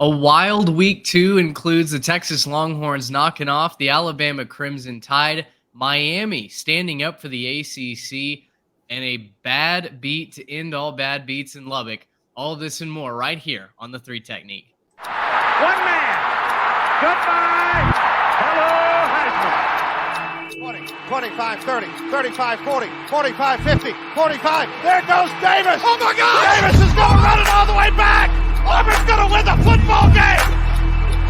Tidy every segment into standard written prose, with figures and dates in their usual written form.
A wild week two includes the Texas Longhorns knocking off the Alabama Crimson Tide, Miami standing up for the ACC, and a bad beat to end all bad beats in Lubbock. All this and more right here on the Three Technique. One man. Goodbye. Hello, Heisman. 20, 25, 30, 35, 40, 45, 50, 45. There goes Davis. Oh, my God. Davis is going running all the way back. Auburn's going to win the football game.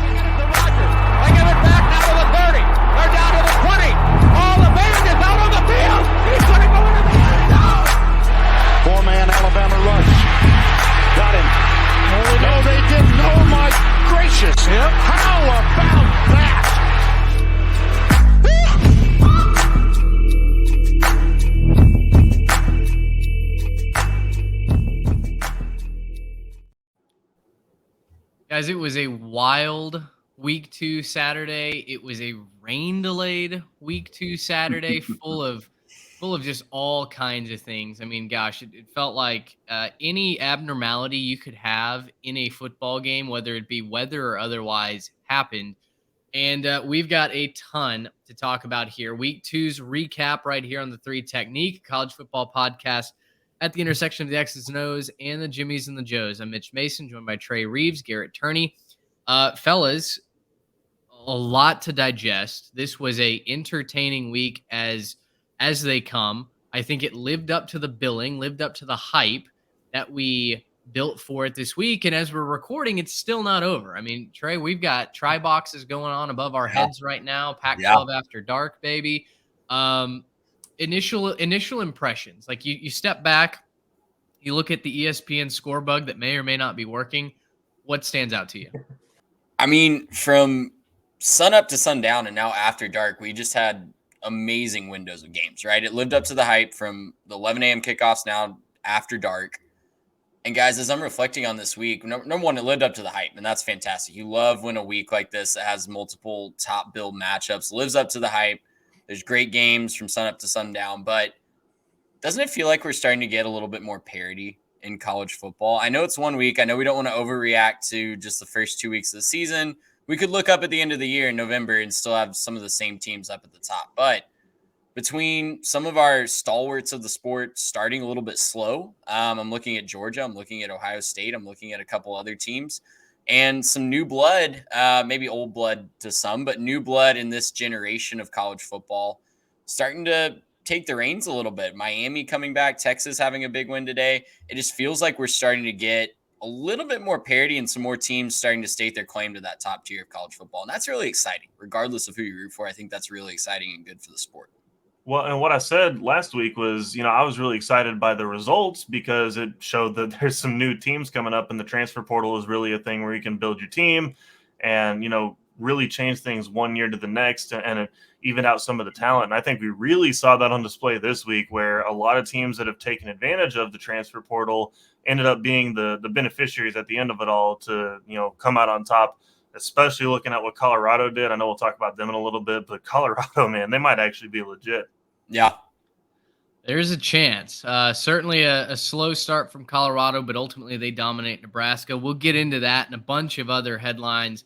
They give it back now to the 30. They're down to the 20. All the band is out on the field. He's going to go into the end zone. Four-man Alabama rush. Got him. No, they didn't. Oh, my gracious. Yep. How about that? Guys, it was a wild week two Saturday. It was a rain delayed week two Saturday, full of just all kinds of things. I mean, gosh, it felt like any abnormality you could have in a football game, whether it be weather or otherwise, happened. And we've got a ton to talk about here. Week two's recap right here on the Three Technique college football podcast at the intersection of the X's and O's and the Jimmies and the Joes. I'm Mitch Mason, joined by Trey Reeves, Garrett Turney. Fellas, a lot to digest. This was a entertaining week as they come. I think it lived up to the billing, lived up to the hype that we built for it this week. And as we're recording, it's still not over. I mean, Trey, we've got try boxes going on above our heads right now. Pac-12 after dark, baby. Initial impressions. Like you step back, you look at the ESPN score bug that may or may not be working. What stands out to you? I mean, from sun up to sundown and now after dark, we just had amazing windows of games, right? It lived up to the hype from the 11 a.m. kickoffs now after dark. And guys, as I'm reflecting on this week, number one, it lived up to the hype, and that's fantastic. You love when a week like this that has multiple top build matchups lives up to the hype. There's great games from sun up to sundown, but doesn't it feel like we're starting to get a little bit more parity in college football? I know it's 1 week. I know we don't want to overreact to just the first 2 weeks of the season. We could look up at the end of the year in November and still have some of the same teams up at the top. But between some of our stalwarts of the sport starting a little bit slow, I'm looking at Georgia, I'm looking at Ohio State, I'm looking at a couple other teams, and some new blood, maybe old blood to some, but new blood in this generation of college football starting to take the reins a little bit. Miami coming back, Texas having a big win today. It just feels like we're starting to get a little bit more parity and some more teams starting to state their claim to that top tier of college football. And that's really exciting. Regardless of who you root for, I think that's really exciting and good for the sport. Well, and what I said last week was, I was really excited by the results because it showed that there's some new teams coming up, and the transfer portal is really a thing where you can build your team and, really change things 1 year to the next and even out some of the talent. And I think we really saw that on display this week, where a lot of teams that have taken advantage of the transfer portal ended up being the beneficiaries at the end of it all to, come out on top, especially looking at what Colorado did. I know we'll talk about them in a little bit, but Colorado, man, they might actually be legit. Yeah. There's a chance. Certainly a slow start from Colorado, but ultimately they dominate Nebraska. We'll get into that and a bunch of other headlines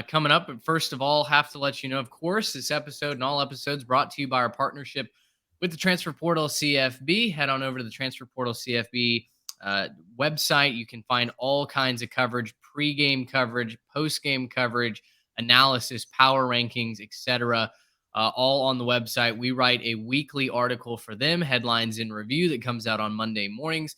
coming up. But first of all, have to let you know, of course, this episode and all episodes brought to you by our partnership with the Transfer Portal CFB. Head on over to the Transfer Portal CFB website. You can find all kinds of coverage, pre-game coverage, post-game coverage, analysis, power rankings, etc., all on the website. We write a weekly article for them, Headlines in Review, that comes out on Monday mornings.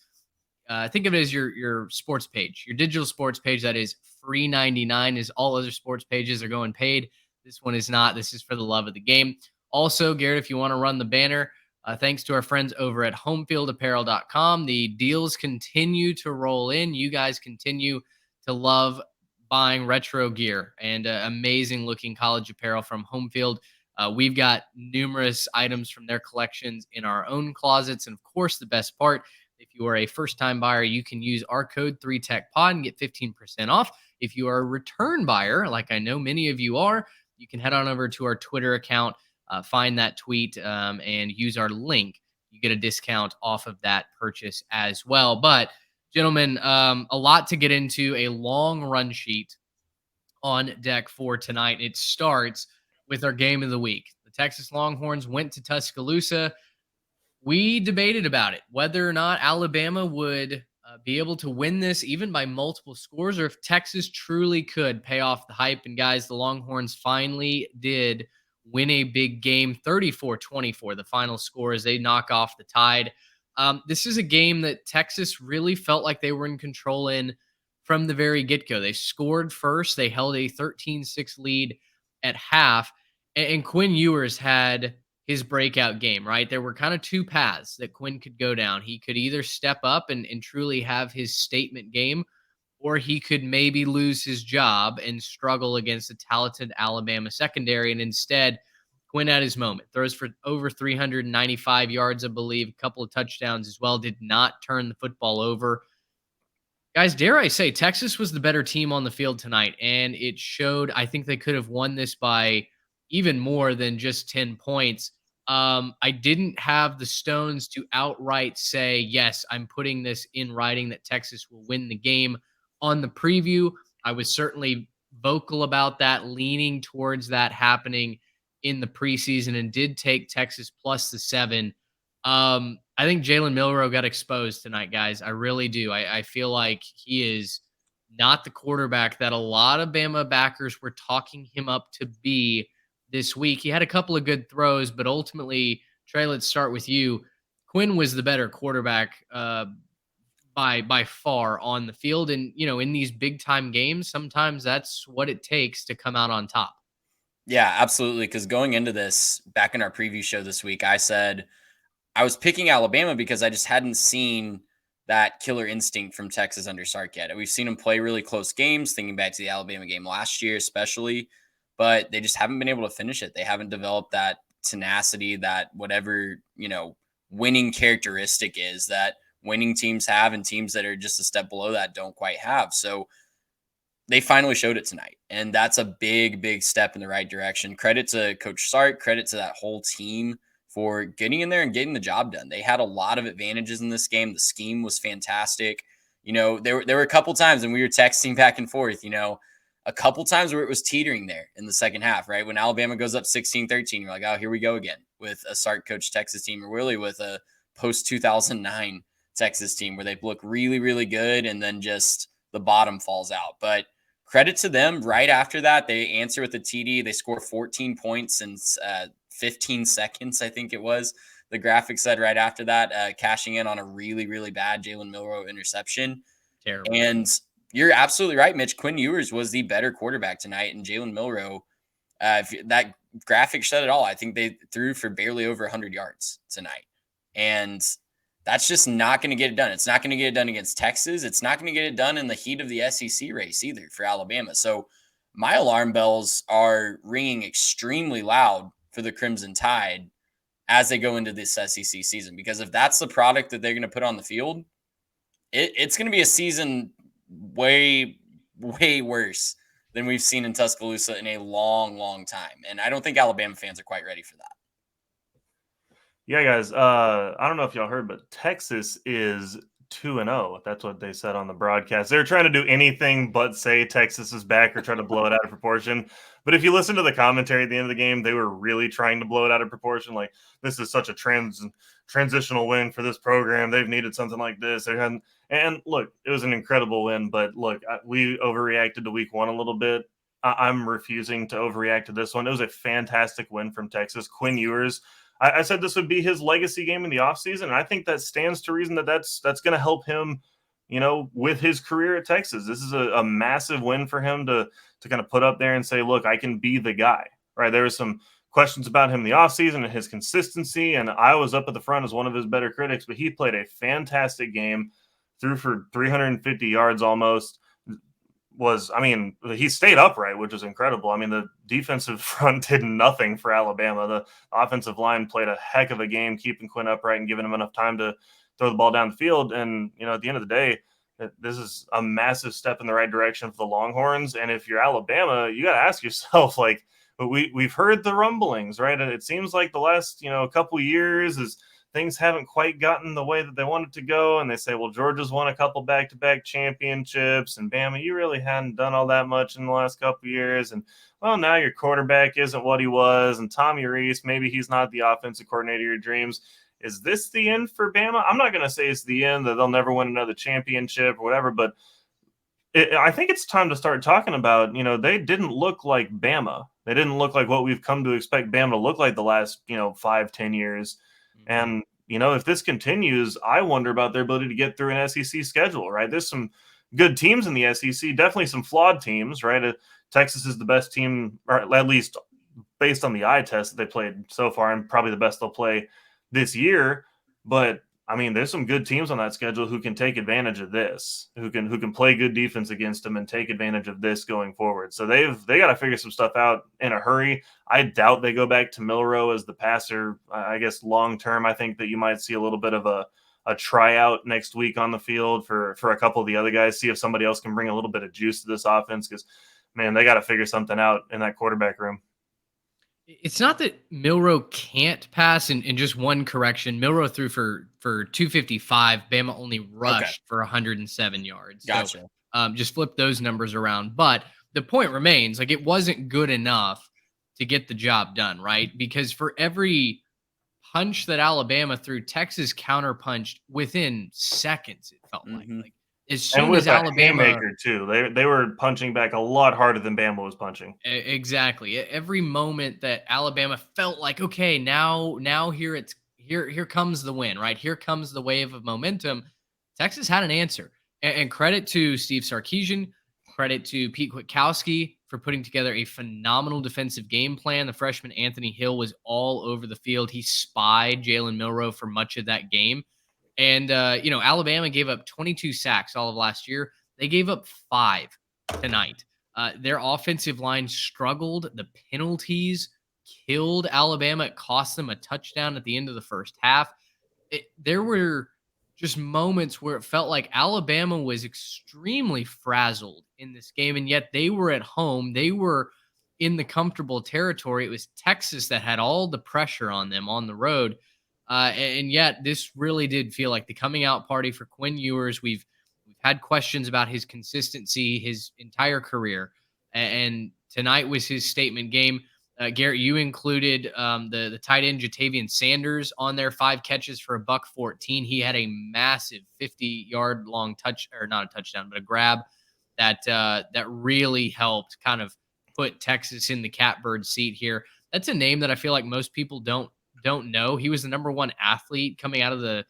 Think of it as your sports page, your digital sports page that is free 99, as all other sports pages are going paid. This one is not. This is for the love of the game. Also, Garrett, if you want to run the banner, thanks to our friends over at homefieldapparel.com. The deals continue to roll in. You guys continue to love buying retro gear and amazing looking college apparel from Homefield. We've got numerous items from their collections in our own closets. And of course, the best part, if you are a first-time buyer, you can use our code 3TechPod and get 15% off. If you are a return buyer, like I know many of you are, you can head on over to our Twitter account, find that tweet, and use our link. You get a discount off of that purchase as well. But Gentlemen, a lot to get into, a long run sheet on deck for tonight. It starts with our game of the week. The Texas Longhorns went to Tuscaloosa. We debated about it, whether or not Alabama would be able to win this even by multiple scores, or if Texas truly could pay off the hype. And guys, the Longhorns finally did win a big game, 34-24, the final score, as they knock off the Tide. This is a game that Texas really felt like they were in control in from the very get-go. They scored first. They held a 13-6 lead at half. And Quinn Ewers had his breakout game, right? There were kind of two paths that Quinn could go down. He could either step up and truly have his statement game, or he could maybe lose his job and struggle against a talented Alabama secondary. And instead, Quinn had his moment. Throws for over 395 yards, I believe, a couple of touchdowns as well. Did not turn the football over. Guys, dare I say, Texas was the better team on the field tonight, and it showed. I think they could have won this by even more than just 10 points. I didn't have the stones to outright say, yes, I'm putting this in writing that Texas will win the game on the preview. I was certainly vocal about that, leaning towards that happening in the preseason, and did take Texas plus the 7. I think Jalen Milroe got exposed tonight, guys. I really do. I feel like he is not the quarterback that a lot of Bama backers were talking him up to be this week. He had a couple of good throws, but ultimately, Trey, let's start with you. Quinn was the better quarterback by far on the field, and in these big time games, sometimes that's what it takes to come out on top. Yeah, absolutely. Because going into this, back in our preview show this week, I said I was picking Alabama because I just hadn't seen that killer instinct from Texas under Sark yet. We've seen them play really close games, thinking back to the Alabama game last year, especially, but they just haven't been able to finish it. They haven't developed that tenacity, that whatever, winning characteristic is that winning teams have, and teams that are just a step below that don't quite have. So they finally showed it tonight. And that's a big, big step in the right direction. Credit to Coach Sark, credit to that whole team for getting in there and getting the job done. They had a lot of advantages in this game. The scheme was fantastic. There were a couple times, and we were texting back and forth, a couple times where it was teetering there in the second half, right? When Alabama goes up 16-13, you're like, oh, here we go again with a Sark coach Texas team, or really with a post 2009 Texas team where they look really, really good, and then just the bottom falls out. But credit to them. Right after that, they answer with a TD. They score 14 points in 15 seconds, I think it was. The graphic said right after that, cashing in on a really, really bad Jalen Milroe interception. Terrible. And you're absolutely right, Mitch. Quinn Ewers was the better quarterback tonight, and Jalen Milroe, that graphic said it all. I think they threw for barely over 100 yards tonight. And that's just not going to get it done. It's not going to get it done against Texas. It's not going to get it done in the heat of the SEC race either for Alabama. So my alarm bells are ringing extremely loud for the Crimson Tide as they go into this SEC season, because if that's the product that they're going to put on the field, it's going to be a season way, way worse than we've seen in Tuscaloosa in a long, long time. And I don't think Alabama fans are quite ready for that. Yeah, guys. I don't know if y'all heard, but Texas is 2-0. That's what they said on the broadcast. They're trying to do anything but say Texas is back or try to blow it out of proportion. But if you listen to the commentary at the end of the game, they were really trying to blow it out of proportion. Like, this is such a transitional win for this program. They've needed something like this. And look, it was an incredible win. But look, we overreacted to week one a little bit. I'm refusing to overreact to this one. It was a fantastic win from Texas. Quinn Ewers, I said this would be his legacy game in the offseason, and I think that stands to reason that's going to help him, with his career at Texas. This is a massive win for him to kind of put up there and say, look, I can be the guy, right? There were some questions about him in the offseason and his consistency, and I was up at the front as one of his better critics, but he played a fantastic game, threw for 350 yards almost. He stayed upright, which is incredible. I mean, the defensive front did nothing for Alabama. The offensive line played a heck of a game, keeping Quinn upright and giving him enough time to throw the ball down the field. And, at the end of the day, this is a massive step in the right direction for the Longhorns. And if you're Alabama, you got to ask yourself, we've heard the rumblings, right? And it seems like the last, couple years is things haven't quite gotten the way that they want it to go. And they say, well, Georgia's won a couple back-to-back championships, and Bama, you really hadn't done all that much in the last couple of years. And well, now your quarterback isn't what he was, and Tommy Rees, maybe he's not the offensive coordinator of your dreams. Is this the end for Bama? I'm not going to say it's the end, that they'll never win another championship or whatever, but I think it's time to start talking about, they didn't look like Bama. They didn't look like what we've come to expect Bama to look like the last, 5-10 years. Mm-hmm. And, if this continues, I wonder about their ability to get through an SEC schedule, right? There's some good teams in the SEC, definitely some flawed teams, right? Texas is the best team, or at least based on the eye test that they played so far, and probably the best they'll play this year. But I mean, there's some good teams on that schedule who can take advantage of this, who can play good defense against them and take advantage of this going forward. So they got to figure some stuff out in a hurry. I doubt they go back to Milroe as the passer. I guess long term, I think that you might see a little bit of a tryout next week on the field for a couple of the other guys, see if somebody else can bring a little bit of juice to this offense, because, man, they got to figure something out in that quarterback room. It's not that Milroe can't pass, and just one correction. Milroe threw for 255. Bama only rushed for 107 yards. Gotcha. So just flip those numbers around. But the point remains, like, it wasn't good enough to get the job done, right? Because for every punch that Alabama threw, Texas counterpunched within seconds, it felt like. Like, as soon and with as Alabama haymaker too, they were punching back a lot harder than Bama was punching. Exactly. Every moment that Alabama felt like, okay, now here comes the win, right? Here comes the wave of momentum. Texas had an answer, and credit to Steve Sarkisian, credit to Pete Kwiatkowski for putting together a phenomenal defensive game plan. The freshman Anthony Hill was all over the field. He spied Jalen Milroe for much of that game. And, Alabama gave up 22 sacks all of last year. They gave up 5 tonight. Their offensive line struggled. The penalties killed Alabama. It cost them a touchdown at the end of the first half. There were just moments where it felt like Alabama was extremely frazzled in this game, and yet they were at home. They were in the comfortable territory. It was Texas that had all the pressure on them on the road. And yet this really did feel like the coming out party for Quinn Ewers. We've had questions about his consistency his entire career. And tonight was his statement game. Garrett, you included the tight end Jatavian Sanders on there, 5 catches for $114. He had a massive 50-yard long not a touchdown, but a grab that really helped kind of put Texas in the catbird seat here. That's a name that I feel like most people don't know. He was the number 1 athlete coming out of the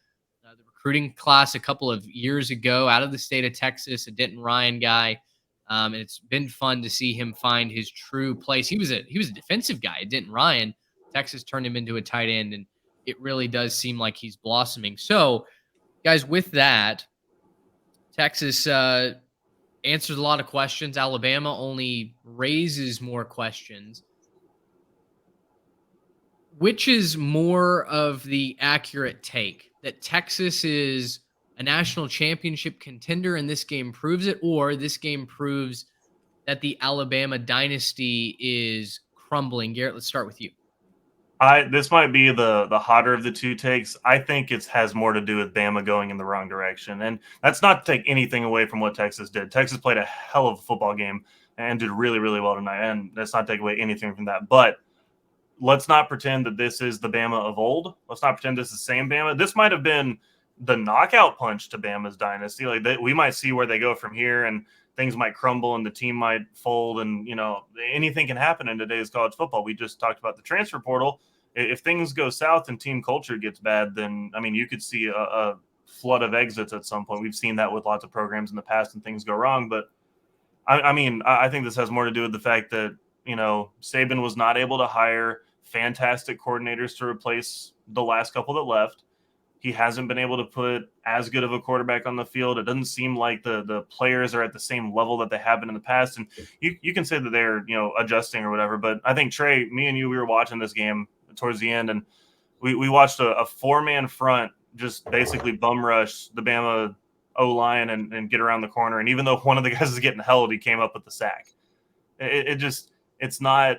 recruiting class a couple of years ago, out of the state of Texas, a Denton Ryan guy. And it's been fun to see him find his true place. He was a defensive guy at Denton Ryan. Texas turned him into a tight end, and it really does seem like he's blossoming. So, guys, with that, Texas answers a lot of questions. Alabama only raises more questions. Which is more of the accurate take, that Texas is a national championship contender and this game proves it, or this game proves that the Alabama dynasty is crumbling? Garrett, let's start with you. This might be the hotter of the two takes. I think it has more to do with Bama going in the wrong direction. And that's not to take anything away from what Texas did. Texas played a hell of a football game and did really, really well tonight. And that's not take away anything from that. But let's not pretend that this is the Bama of old. Let's not pretend this is the same Bama. This might have been the knockout punch to Bama's dynasty. We might see where they go from here, and things might crumble and the team might fold. And, anything can happen in today's college football. We just talked about the transfer portal. If things go south and team culture gets bad, then, you could see a flood of exits at some point. We've seen that with lots of programs in the past and things go wrong. But, I think this has more to do with the fact that, Saban was not able to hire fantastic coordinators to replace the last couple that left. He hasn't been able to put as good of a quarterback on the field. It doesn't seem like the players are at the same level that they have been in the past. And you can say that they're, adjusting or whatever. But I think, Trey, me and you, we were watching this game towards the end, and we watched a 4-man front just basically bum rush the Bama O-line and get around the corner. And even though one of the guys is getting held, he came up with the sack. It's not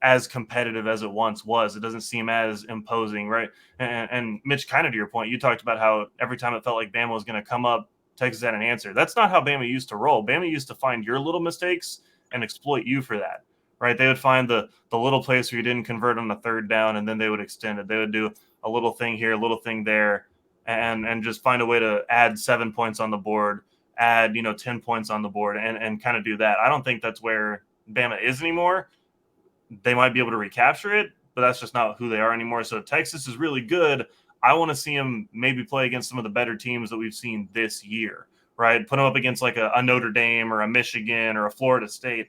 as competitive as it once was. It doesn't seem as imposing, right? And Mitch, kind of to your point, you talked about how every time it felt like Bama was going to come up, Texas had an answer. That's not how Bama used to roll. Bama used to find your little mistakes and exploit you for that, right? They would find the little place where you didn't convert on the third down, and then they would extend it. They would do a little thing here, a little thing there, and just find a way to add 7 points on the board, add 10 points on the board, and kind of do that. I don't think that's where Bama is anymore. They might be able to recapture it, but that's just not who they are anymore. So if Texas is really good, I want to see them maybe play against some of the better teams that we've seen this year, right? Put them up against like a Notre Dame or a Michigan or a Florida State.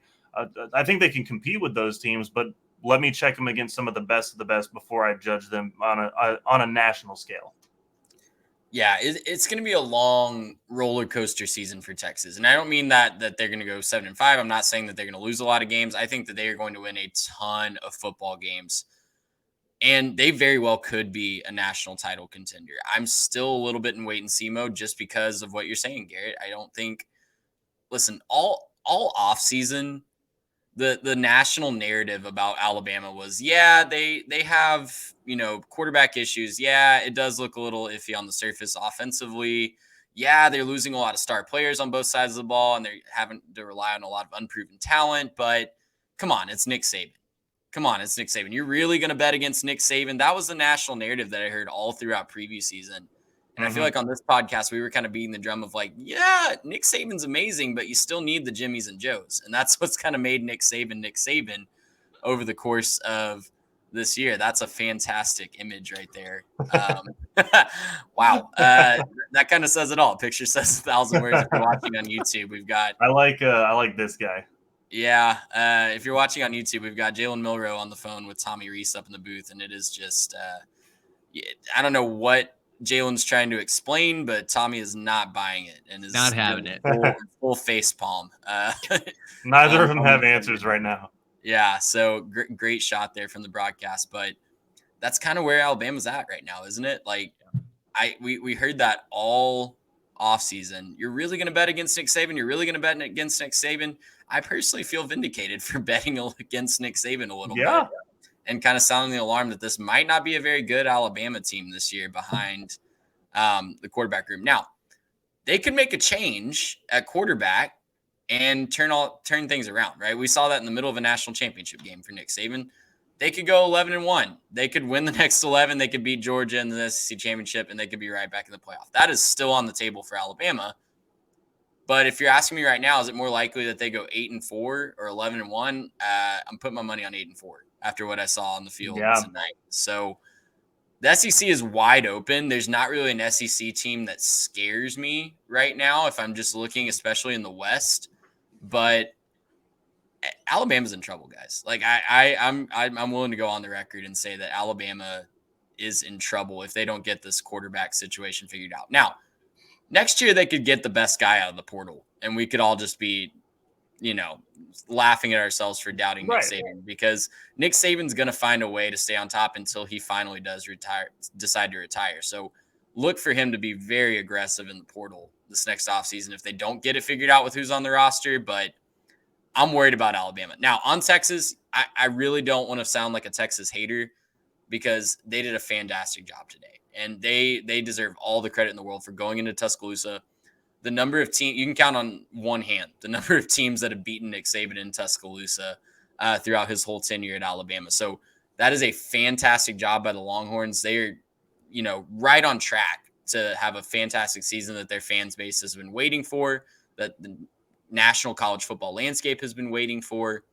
I think they can compete with those teams, but let me check them against some of the best before I judge them on a national scale. Yeah, it's going to be a long roller coaster season for Texas. And I don't mean that they're going to go 7-5. I'm not saying that they're going to lose a lot of games. I think that they are going to win a ton of football games. And they very well could be a national title contender. I'm still a little bit in wait and see mode just because of what you're saying, Garrett. I don't think, listen, all off season, the national narrative about Alabama was, yeah, they have, quarterback issues. Yeah, it does look a little iffy on the surface offensively. Yeah, they're losing a lot of star players on both sides of the ball, and they're having to rely on a lot of unproven talent. But come on, it's Nick Saban. Come on, it's Nick Saban. You're really going to bet against Nick Saban? That was the national narrative that I heard all throughout preview season. And I feel like on this podcast, we were kind of beating the drum of like, yeah, Nick Saban's amazing, but you still need the Jimmies and Joes. And that's what's kind of made Nick Saban over the course of this year. That's a fantastic image right there. Wow. That kind of says it all. Picture says 1,000 words. If you're watching on YouTube, we've got. I like this guy. Yeah. If you're watching on YouTube, we've got Jalen Milroe on the phone with Tommy Reese up in the booth. And it is just, I don't know what Jalen's trying to explain, but Tommy is not buying it and is not having it. Full face palm. Neither of them have answers right now. Yeah, so great shot there from the broadcast, but that's kind of where Alabama's at right now, isn't it? Like, we heard that all offseason. You're really going to bet against Nick Saban? You're really going to bet against Nick Saban? I personally feel vindicated for betting against Nick Saban a little bit. And kind of sounding the alarm that this might not be a very good Alabama team this year behind the quarterback room. Now, they could make a change at quarterback and turn things around, right? We saw that in the middle of a national championship game for Nick Saban. They could go 11-1. They could win the next 11. They could beat Georgia in the SEC championship, and they could be right back in the playoff. That is still on the table for Alabama. But if you're asking me right now, is it more likely that they go 8-4 or 11-1? I'm putting my money on 8-4 after what I saw on the field tonight. So the SEC is wide open. There's not really an SEC team that scares me right now if I'm just looking, especially in the West. But Alabama's in trouble, guys. Like I'm willing to go on the record and say that Alabama is in trouble if they don't get this quarterback situation figured out. Now, next year they could get the best guy out of the portal, and we could all just be, laughing at ourselves for doubting Nick Saban, because Nick Saban's going to find a way to stay on top until he finally does decide to retire. So look for him to be very aggressive in the portal this next offseason if they don't get it figured out with who's on the roster. But I'm worried about Alabama. Now, on Texas, I really don't want to sound like a Texas hater, because they did a fantastic job today. And they deserve all the credit in the world for going into Tuscaloosa. The number of teams, you can count on one hand, the number of teams that have beaten Nick Saban in Tuscaloosa throughout his whole tenure at Alabama. So that is a fantastic job by the Longhorns. They're, right on track to have a fantastic season that their fans base has been waiting for, that the national college football landscape has been waiting for.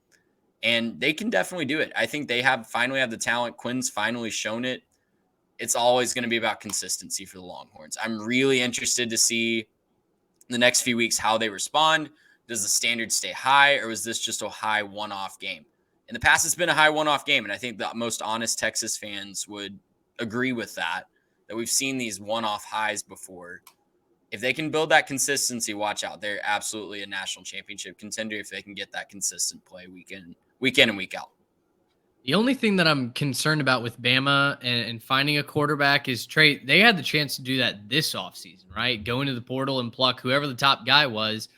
And they can definitely do it. I think they finally have the talent. Quinn's finally shown it. It's always going to be about consistency for the Longhorns. I'm really interested to see the next few weeks how they respond. Does the standard stay high, or is this just a high one-off game? In the past, it's been a high one-off game, and I think the most honest Texas fans would agree with that we've seen these one-off highs before. If they can build that consistency, watch out. They're absolutely a national championship contender if they can get that consistent play week in and week out. The only thing that I'm concerned about with Bama and finding a quarterback is Trey. They had the chance to do that this offseason, right? Go into the portal and pluck whoever the top guy was.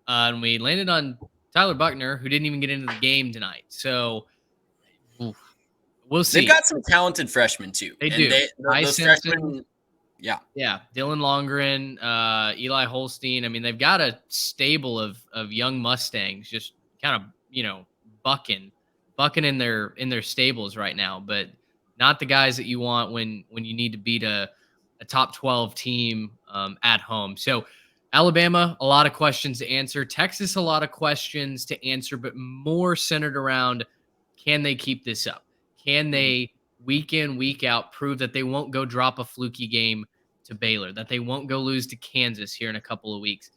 And we landed on Tyler Buckner, who didn't even get into the game tonight. So Oof. We'll They've see. got some talented freshmen too, They and do. those Isenson, freshmen, yeah, yeah, Dylan Longren, Eli Holstein. I mean, they've got a stable of young Mustangs just kind of, bucking in their stables right now, but not the guys that you want when you need to beat a top 12 team at home. So Alabama, a lot of questions to answer. Texas, a lot of questions to answer, but more centered around, can they keep this up? Can they week in, week out prove that they won't go drop a fluky game to Baylor, that they won't go lose to Kansas here in a couple of weeks?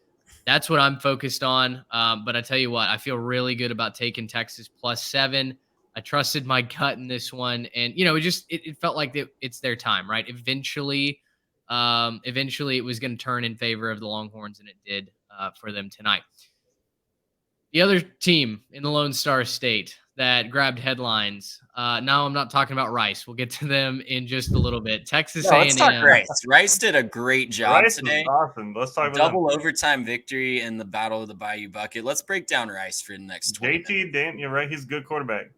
That's what I'm focused on. But I tell you what, I feel really good about taking Texas +7. I trusted my gut in this one, and it felt like it's their time, right? Eventually, it was going to turn in favor of the Longhorns, and it did for them tonight. The other team in the Lone Star State that grabbed headlines. Now I'm not talking about Rice. We'll get to them in just a little bit. Texas no, let's talk A&M. Rice. Rice did a great job Rice today. is awesome. Let's talk about Double overtime victory in the Battle of the Bayou Bucket. Let's break down Rice for the next 20 minutes. JT Dan. You're right. He's a good quarterback.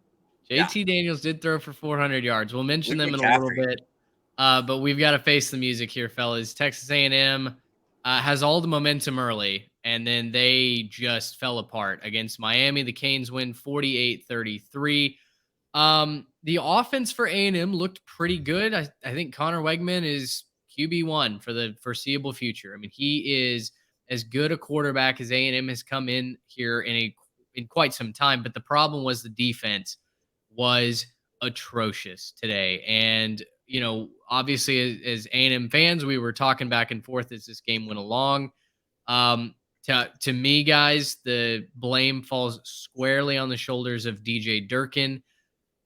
JT Daniels did throw for 400 yards. We'll mention Luke them in a little McCaffrey. bit, but we've got to face the music here, fellas. Texas A&M has all the momentum early, and then they just fell apart against Miami. The Canes win 48-33. The offense for A&M looked pretty good. I think Connor Wegman is QB1 for the foreseeable future. I mean, he is as good a quarterback as A&M has come in here in quite some time. But the problem was the defense was atrocious today. And, obviously as A&M fans, we were talking back and forth as this game went along. To me, guys, the blame falls squarely on the shoulders of DJ Durkin.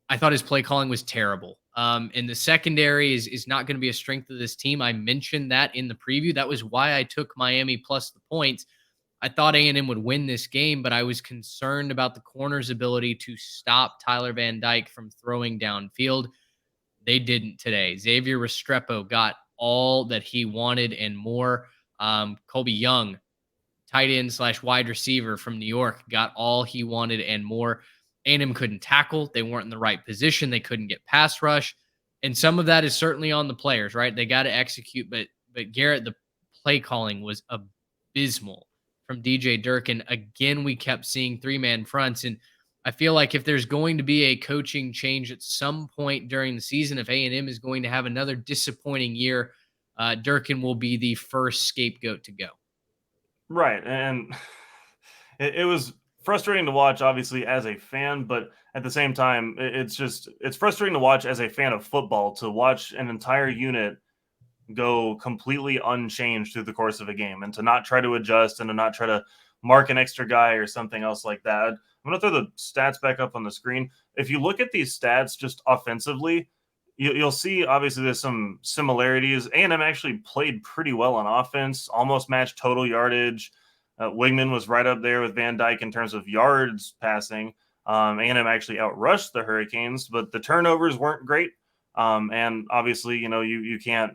I thought his play calling was terrible. And the secondary is not going to be a strength of this team. I mentioned that in the preview. That was why I took Miami plus the points. I thought A&M would win this game, but I was concerned about the corner's ability to stop Tyler Van Dyke from throwing downfield. They didn't today. Xavier Restrepo got all that he wanted and more. Colby Young, tight end / wide receiver from New York, got all he wanted and more. A&M couldn't tackle. They weren't in the right position. They couldn't get pass rush. And some of that is certainly on the players, right? They got to execute. But Garrett, the play calling was abysmal from DJ Durkin. Again, we kept seeing 3-man fronts. And I feel like if there's going to be a coaching change at some point during the season, if A&M is going to have another disappointing year, Durkin will be the first scapegoat to go. Right. And it was frustrating to watch, obviously, as a fan, but at the same time, it's frustrating to watch as a fan of football, to watch an entire unit go completely unchanged through the course of a game, and to not try to adjust and to not try to mark an extra guy or something else like that. I'm going to throw the stats back up on the screen. If you look at these stats just offensively, you'll see obviously there's some similarities. A&M actually played pretty well on offense, almost matched total yardage. Wigman was right up there with Van Dyke in terms of yards passing. A&M actually outrushed the Hurricanes, but the turnovers weren't great. And obviously, you can't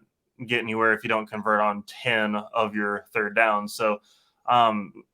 get anywhere if you don't convert on 10 of your third downs. So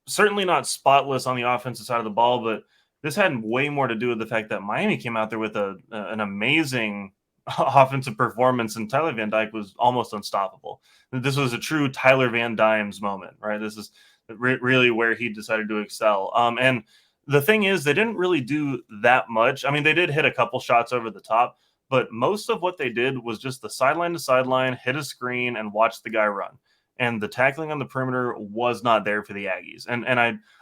certainly not spotless on the offensive side of the ball, but this had way more to do with the fact that Miami came out there with an amazing offensive performance, and Tyler Van Dyke was almost unstoppable. This was a true Tyler Van Dyke's moment, right? This is really where he decided to excel. And the thing is, they didn't really do that much. I mean, they did hit a couple shots over the top, but most of what they did was just the sideline to sideline, hit a screen, and watch the guy run. And the tackling on the perimeter was not there for the Aggies. And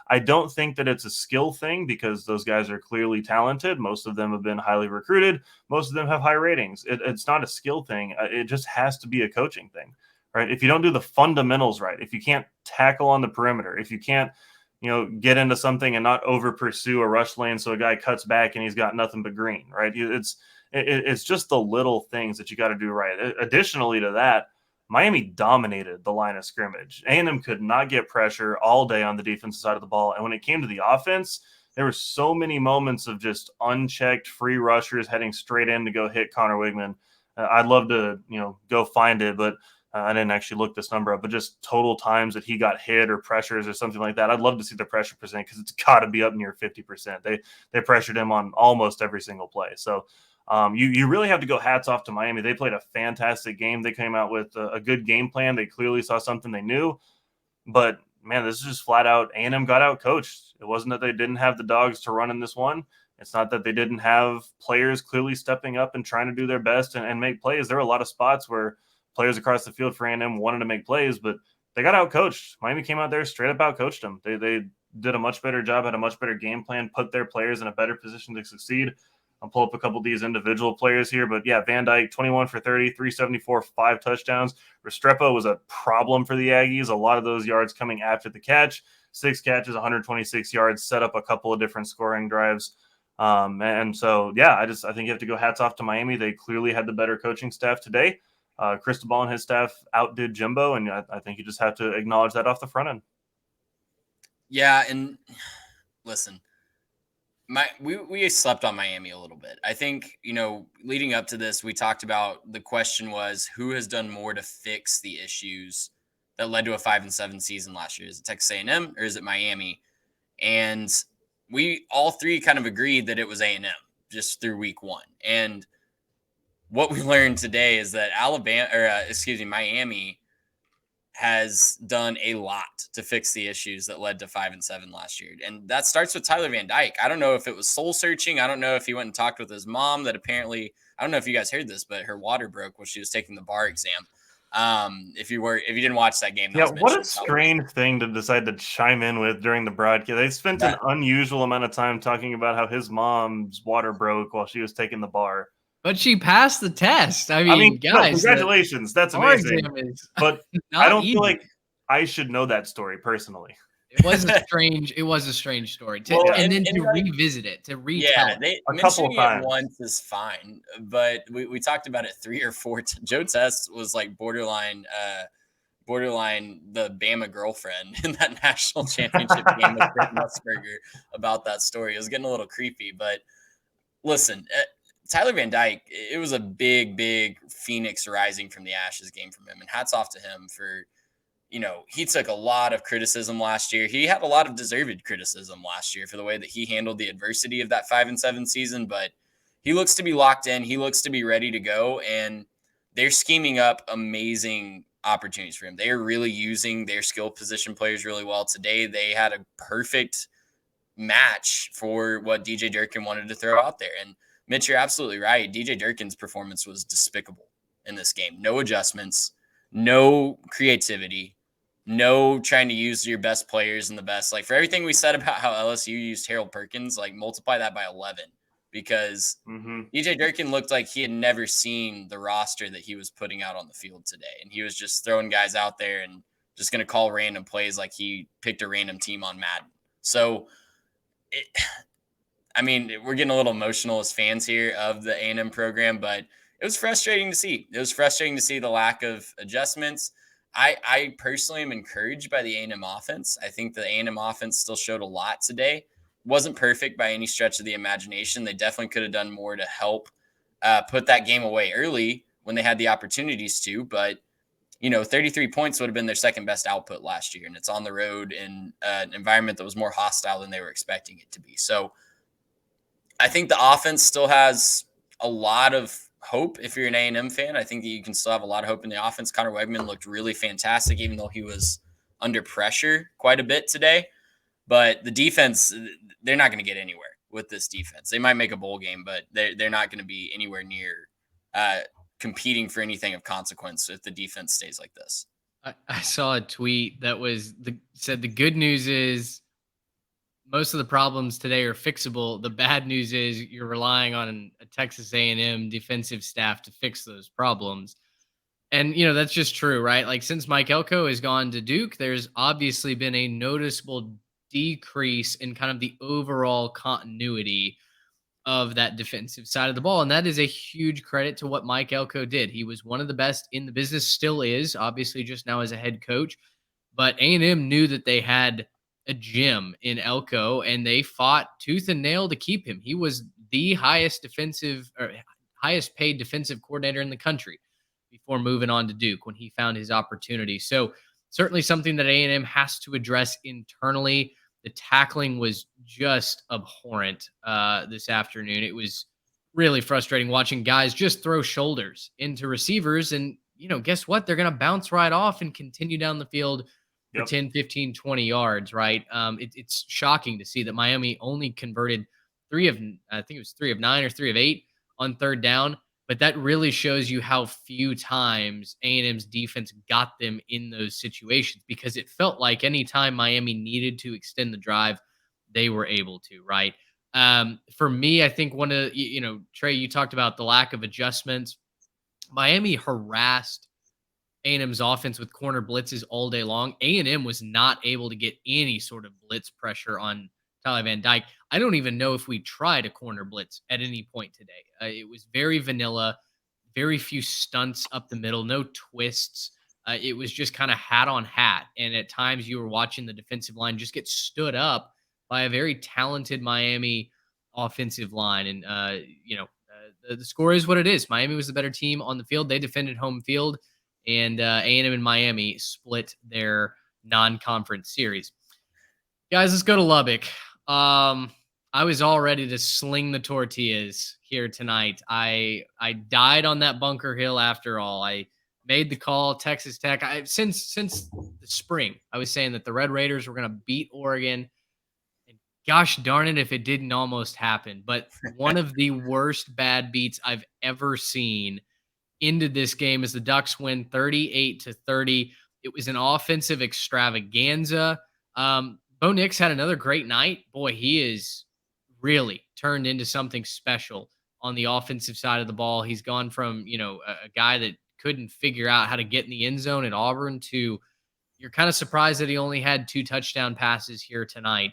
I don't think that it's a skill thing, because those guys are clearly talented. Most of them have been highly recruited. Most of them have high ratings. It's not a skill thing. It just has to be a coaching thing, right? If you don't do the fundamentals right, if you can't tackle on the perimeter, if you can't, get into something and not over pursue a rush lane so a guy cuts back and he's got nothing but green, right? It's just the little things that you got to do right. Additionally to that, Miami dominated the line of scrimmage. A&M could not get pressure all day on the defensive side of the ball. And when it came to the offense, there were so many moments of just unchecked free rushers heading straight in to go hit Connor Wigman. I'd love to, go find it, but I didn't actually look this number up, but just total times that he got hit or pressures or something like that. I'd love to see the pressure percent because it's got to be up near 50%. They pressured him on almost every single play. So you really have to go hats off to Miami. They played a fantastic game. They came out with a good game plan. They clearly saw something they knew. But man, this is just flat out A&M got out coached. It wasn't that they didn't have the dogs to run in this one. It's not that they didn't have players clearly stepping up and trying to do their best and make plays. There were a lot of spots where players across the field for A&M wanted to make plays, but they got out coached. Miami came out there straight up out coached them. They did a much better job, had a much better game plan, put their players in a better position to succeed. I'll pull up a couple of these individual players here, but yeah, Van Dyke, 21 for 30, 374, 5 touchdowns. Restrepo was a problem for the Aggies. A lot of those yards coming after the catch. 6 catches, 126 yards, set up a couple of different scoring drives. And so, yeah, I think you have to go hats off to Miami. They clearly had the better coaching staff today. Cristobal and his staff outdid Jimbo, and I think you just have to acknowledge that off the front end. Yeah, and listen, we slept on Miami a little bit. I think, leading up to this, we talked about the question was who has done more to fix the issues that led to a 5-7 season last year. Is it Texas A&M or is it Miami? And we all three kind of agreed that it was A&M just through week one. And what we learned today is that Miami has done a lot to fix the issues that led to 5-7 last year. And that starts with Tyler Van Dyke. I don't know if it was soul searching. I don't know if he went and talked with his mom that apparently, I don't know if you guys heard this, but her water broke while she was taking the bar exam. If you didn't watch that game, what a strange thing to decide to chime in with during the broadcast. They spent an unusual amount of time talking about how his mom's water broke while she was taking the bar. But she passed the test. I mean guys, congratulations. That's amazing. But I don't feel like I should know that story personally. It was a strange story. To revisit it, to retell it. A couple of times once is fine, but we talked about it 3 or 4 times. Joe Test was like borderline the Bama girlfriend in that national championship game with Britt Musburger about that story. It was getting a little creepy, but listen, Tyler Van Dyke, it was a big Phoenix rising from the ashes game from him, and hats off to him for, he took a lot of criticism last year. He had a lot of deserved criticism last year for the way that he handled the adversity of that 5-7 season, but he looks to be locked in. He looks to be ready to go, and they're scheming up amazing opportunities for him. They are really using their skill position players really well. Today, they had a perfect match for what DJ Durkin wanted to throw out there, and Mitch, you're absolutely right. DJ Durkin's performance was despicable in this game. No adjustments, no creativity, no trying to use your best players and the best. Like, for everything we said about how LSU used Harold Perkins, like, multiply that by 11 because DJ Durkin looked like he had never seen the roster that he was putting out on the field today. And he was just throwing guys out there and just going to call random plays like he picked a random team on Madden. So we're getting a little emotional as fans here of the A&M program, but it was frustrating to see. It was frustrating to see the lack of adjustments. I personally am encouraged by the A&M offense. I think the A&M offense still showed a lot today. Wasn't perfect by any stretch of the imagination. They definitely could have done more to help put that game away early when they had the opportunities to, but 33 points would have been their second best output last year, and it's on the road in an environment that was more hostile than they were expecting it to be. So I think the offense still has a lot of hope. If you're an A&M fan, I think that you can still have a lot of hope in the offense. Connor Wegman looked really fantastic, even though he was under pressure quite a bit today. But the defense, they're not going to get anywhere with this defense. They might make a bowl game, but they're not going to be anywhere near competing for anything of consequence if the defense stays like this. I saw a tweet that said the good news is most of the problems today are fixable. The bad news is you're relying on a Texas A&M defensive staff to fix those problems. And, that's just true, right? Like, since Mike Elko has gone to Duke, there's obviously been a noticeable decrease in kind of the overall continuity of that defensive side of the ball. And that is a huge credit to what Mike Elko did. He was one of the best in the business, still is, obviously just now as a head coach. But A&M knew that they had a gem in Elko, and they fought tooth and nail to keep him. He was the highest paid defensive coordinator in the country before moving on to Duke when he found his opportunity. So certainly something that A&M has to address internally. The tackling was just abhorrent this afternoon. It was really frustrating watching guys just throw shoulders into receivers. And, guess what? They're going to bounce right off and continue down the field for Yep. 10, 15, 20 yards, right? It's shocking to see that Miami only converted I think it was 3 of 9 or 3 of 8 on third down. But that really shows you how few times A&M's defense got them in those situations, because it felt like anytime Miami needed to extend the drive, they were able to, right? For me, I think Trey, you talked about the lack of adjustments. Miami harassed A&M's offense with corner blitzes all day long. A&M was not able to get any sort of blitz pressure on Tyler Van Dyke. I don't even know if we tried a corner blitz at any point today. It was very vanilla, very few stunts up the middle, no twists. It was just kind of hat on hat. And at times you were watching the defensive line just get stood up by a very talented Miami offensive line. And, the score is what it is. Miami was the better team on the field. They defended home field, and A&M and Miami split their non-conference series. Guys, let's go to Lubbock. I was all ready to sling the tortillas here tonight. I died on that Bunker Hill after all. I made the call. Texas Tech. Since the spring, I was saying that the Red Raiders were going to beat Oregon. And gosh darn it, if it didn't almost happen. But one of the worst bad beats I've ever seen into this game as the Ducks win 38-30. It was an offensive extravaganza. Bo Nix had another great night. Boy, he is really turned into something special on the offensive side of the ball. He's gone from, a guy that couldn't figure out how to get in the end zone at Auburn to you're kind of surprised that he only had 2 touchdown passes here tonight.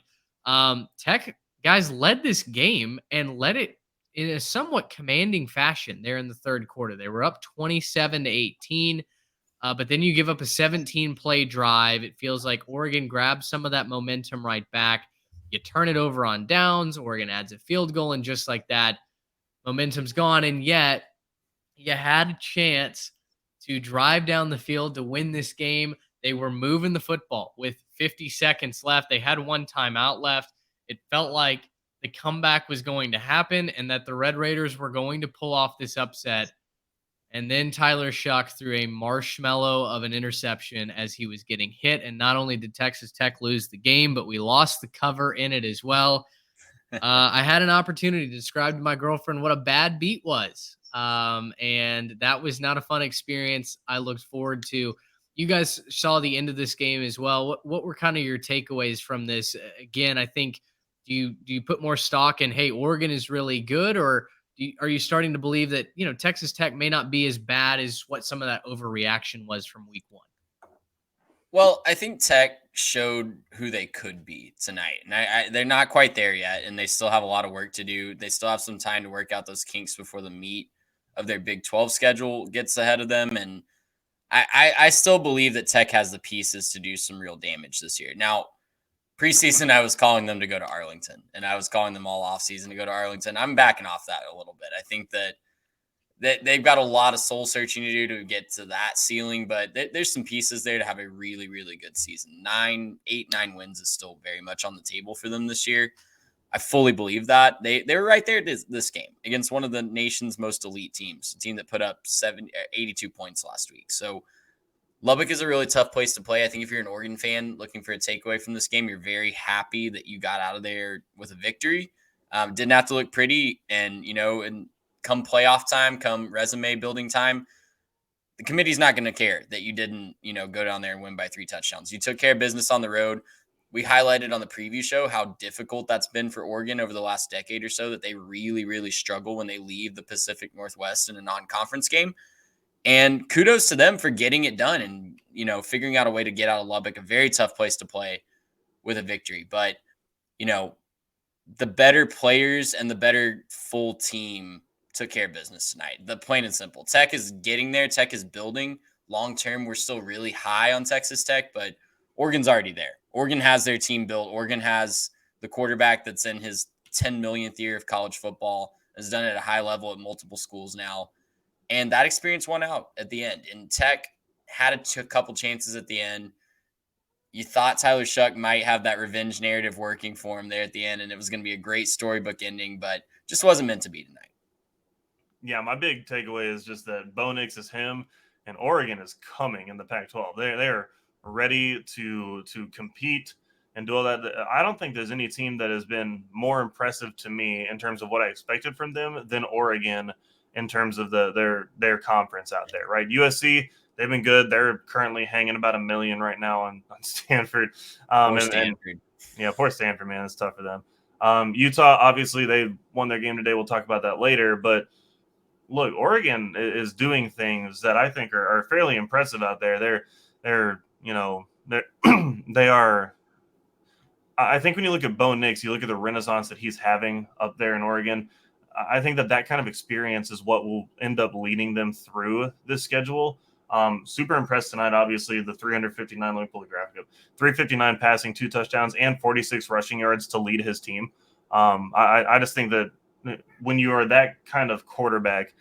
Tech guys led this game and led it in a somewhat commanding fashion there in the third quarter. They were up 27-18. But then you give up a 17-play drive. It feels like Oregon grabs some of that momentum right back. You turn it over on downs. Oregon adds a field goal, and just like that, momentum's gone. And yet, you had a chance to drive down the field to win this game. They were moving the football with 50 seconds left. They had 1 timeout left. It felt like the comeback was going to happen and that the Red Raiders were going to pull off this upset. And then Tyler Shuck threw a marshmallow of an interception as he was getting hit. And not only did Texas Tech lose the game, but we lost the cover in it as well. I had an opportunity to describe to my girlfriend what a bad beat was. And that was not a fun experience. I looked forward to. You guys saw the end of this game as well. What were kind of your takeaways from this? Again, I think, do you put more stock in, hey, Oregon is really good, or are you starting to believe that, Texas Tech may not be as bad as what some of that overreaction was from week 1? Well, I think Tech showed who they could be tonight. And they're not quite there yet, and they still have a lot of work to do. They still have some time to work out those kinks before the meat of their Big 12 schedule gets ahead of them. And I still believe that Tech has the pieces to do some real damage this year. Now, preseason, I was calling them to go to Arlington, and I was calling them all offseason to go to Arlington. I'm backing off that a little bit. I think that they've got a lot of soul searching to do to get to that ceiling, but there's some pieces there to have a really, really good season. 9 wins is still very much on the table for them this year. I fully believe that. They were right there this game against one of the nation's most elite teams, a team that put up 82 points last week. So Lubbock is a really tough place to play. I think if you're an Oregon fan looking for a takeaway from this game, you're very happy that you got out of there with a victory. Didn't have to look pretty, and come playoff time, come resume building time, the committee's not going to care that you didn't, go down there and win by 3 touchdowns. You took care of business on the road. We highlighted on the preview show how difficult that's been for Oregon over the last decade or so, that they really, really struggle when they leave the Pacific Northwest in a non-conference game. And kudos to them for getting it done and, figuring out a way to get out of Lubbock, a very tough place to play, with a victory. But, the better players and the better full team took care of business tonight. The plain and simple. Tech is getting there. Tech is building. Long term, we're still really high on Texas Tech, but Oregon's already there. Oregon has their team built. Oregon has the quarterback that's in his 10 millionth year of college football, has done it at a high level at multiple schools now. And that experience won out at the end. And Tech had a couple chances at the end. You thought Tyler Shuck might have that revenge narrative working for him there at the end, and it was going to be a great storybook ending, but just wasn't meant to be tonight. Yeah, my big takeaway is just that Bo Nix is him, and Oregon is coming in the Pac-12. They're ready to compete and do all that. I don't think there's any team that has been more impressive to me in terms of what I expected from them than Oregon in terms of their conference out there. Right, USC, they've been good. They're currently hanging about $1 million right now on Stanford. Stanford. Yeah, poor Stanford, man. It's tough for them. Utah, obviously, they won their game today. We'll talk about that later, but look, Oregon is doing things that I think are fairly impressive out there. They're they are. I think when you look at Bo Nix, you look at the renaissance that he's having up there in Oregon. I think that kind of experience is what will end up leading them through this schedule. Super impressed tonight, obviously, the 359, let me pull the graphic up, 359 passing, 2 touchdowns, and 46 rushing yards to lead his team. I just think that when you are that kind of quarterback,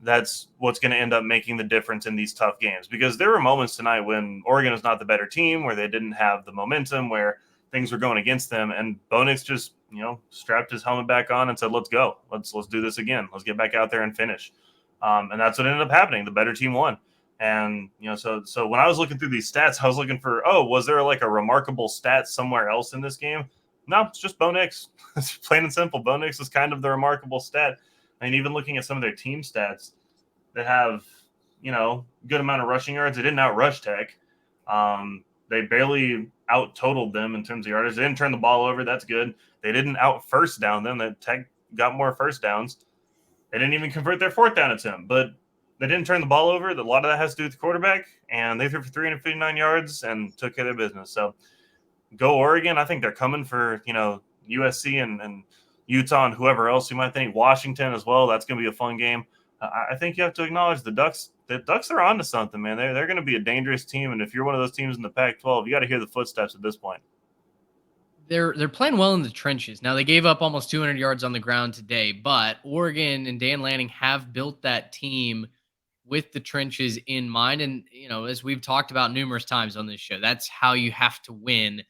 that's what's going to end up making the difference in these tough games. Because there were moments tonight when Oregon is not the better team, where they didn't have the momentum, where things were going against them, and Bo Nix just strapped his helmet back on and said, "Let's go, let's do this again. Let's get back out there and finish." And that's what ended up happening. The better team won. And so when I was looking through these stats, I was looking for, was there like a remarkable stat somewhere else in this game? No, it's just Bo Nix. It's plain and simple. Bo Nix is kind of the remarkable stat. And even looking at some of their team stats, they have, good amount of rushing yards. They didn't outrush Tech. They barely out-totaled them in terms of yardage. They didn't turn the ball over. That's good. They didn't out-first down them. The Tech got more first downs. They didn't even convert their fourth down attempt, but they didn't turn the ball over. A lot of that has to do with the quarterback, and they threw for 359 yards and took care of their business. So go Oregon. I think they're coming for, USC and Utah and whoever else you might think. Washington as well. That's going to be a fun game. I think you have to acknowledge the Ducks. The Ducks are on to something, man. They're going to be a dangerous team, and if you're one of those teams in the Pac-12, you got to hear the footsteps at this point. They're playing well in the trenches. Now they gave up almost 200 yards on the ground today, but Oregon and Dan Lanning have built that team with the trenches in mind. And as we've talked about numerous times on this show, that's how you have to win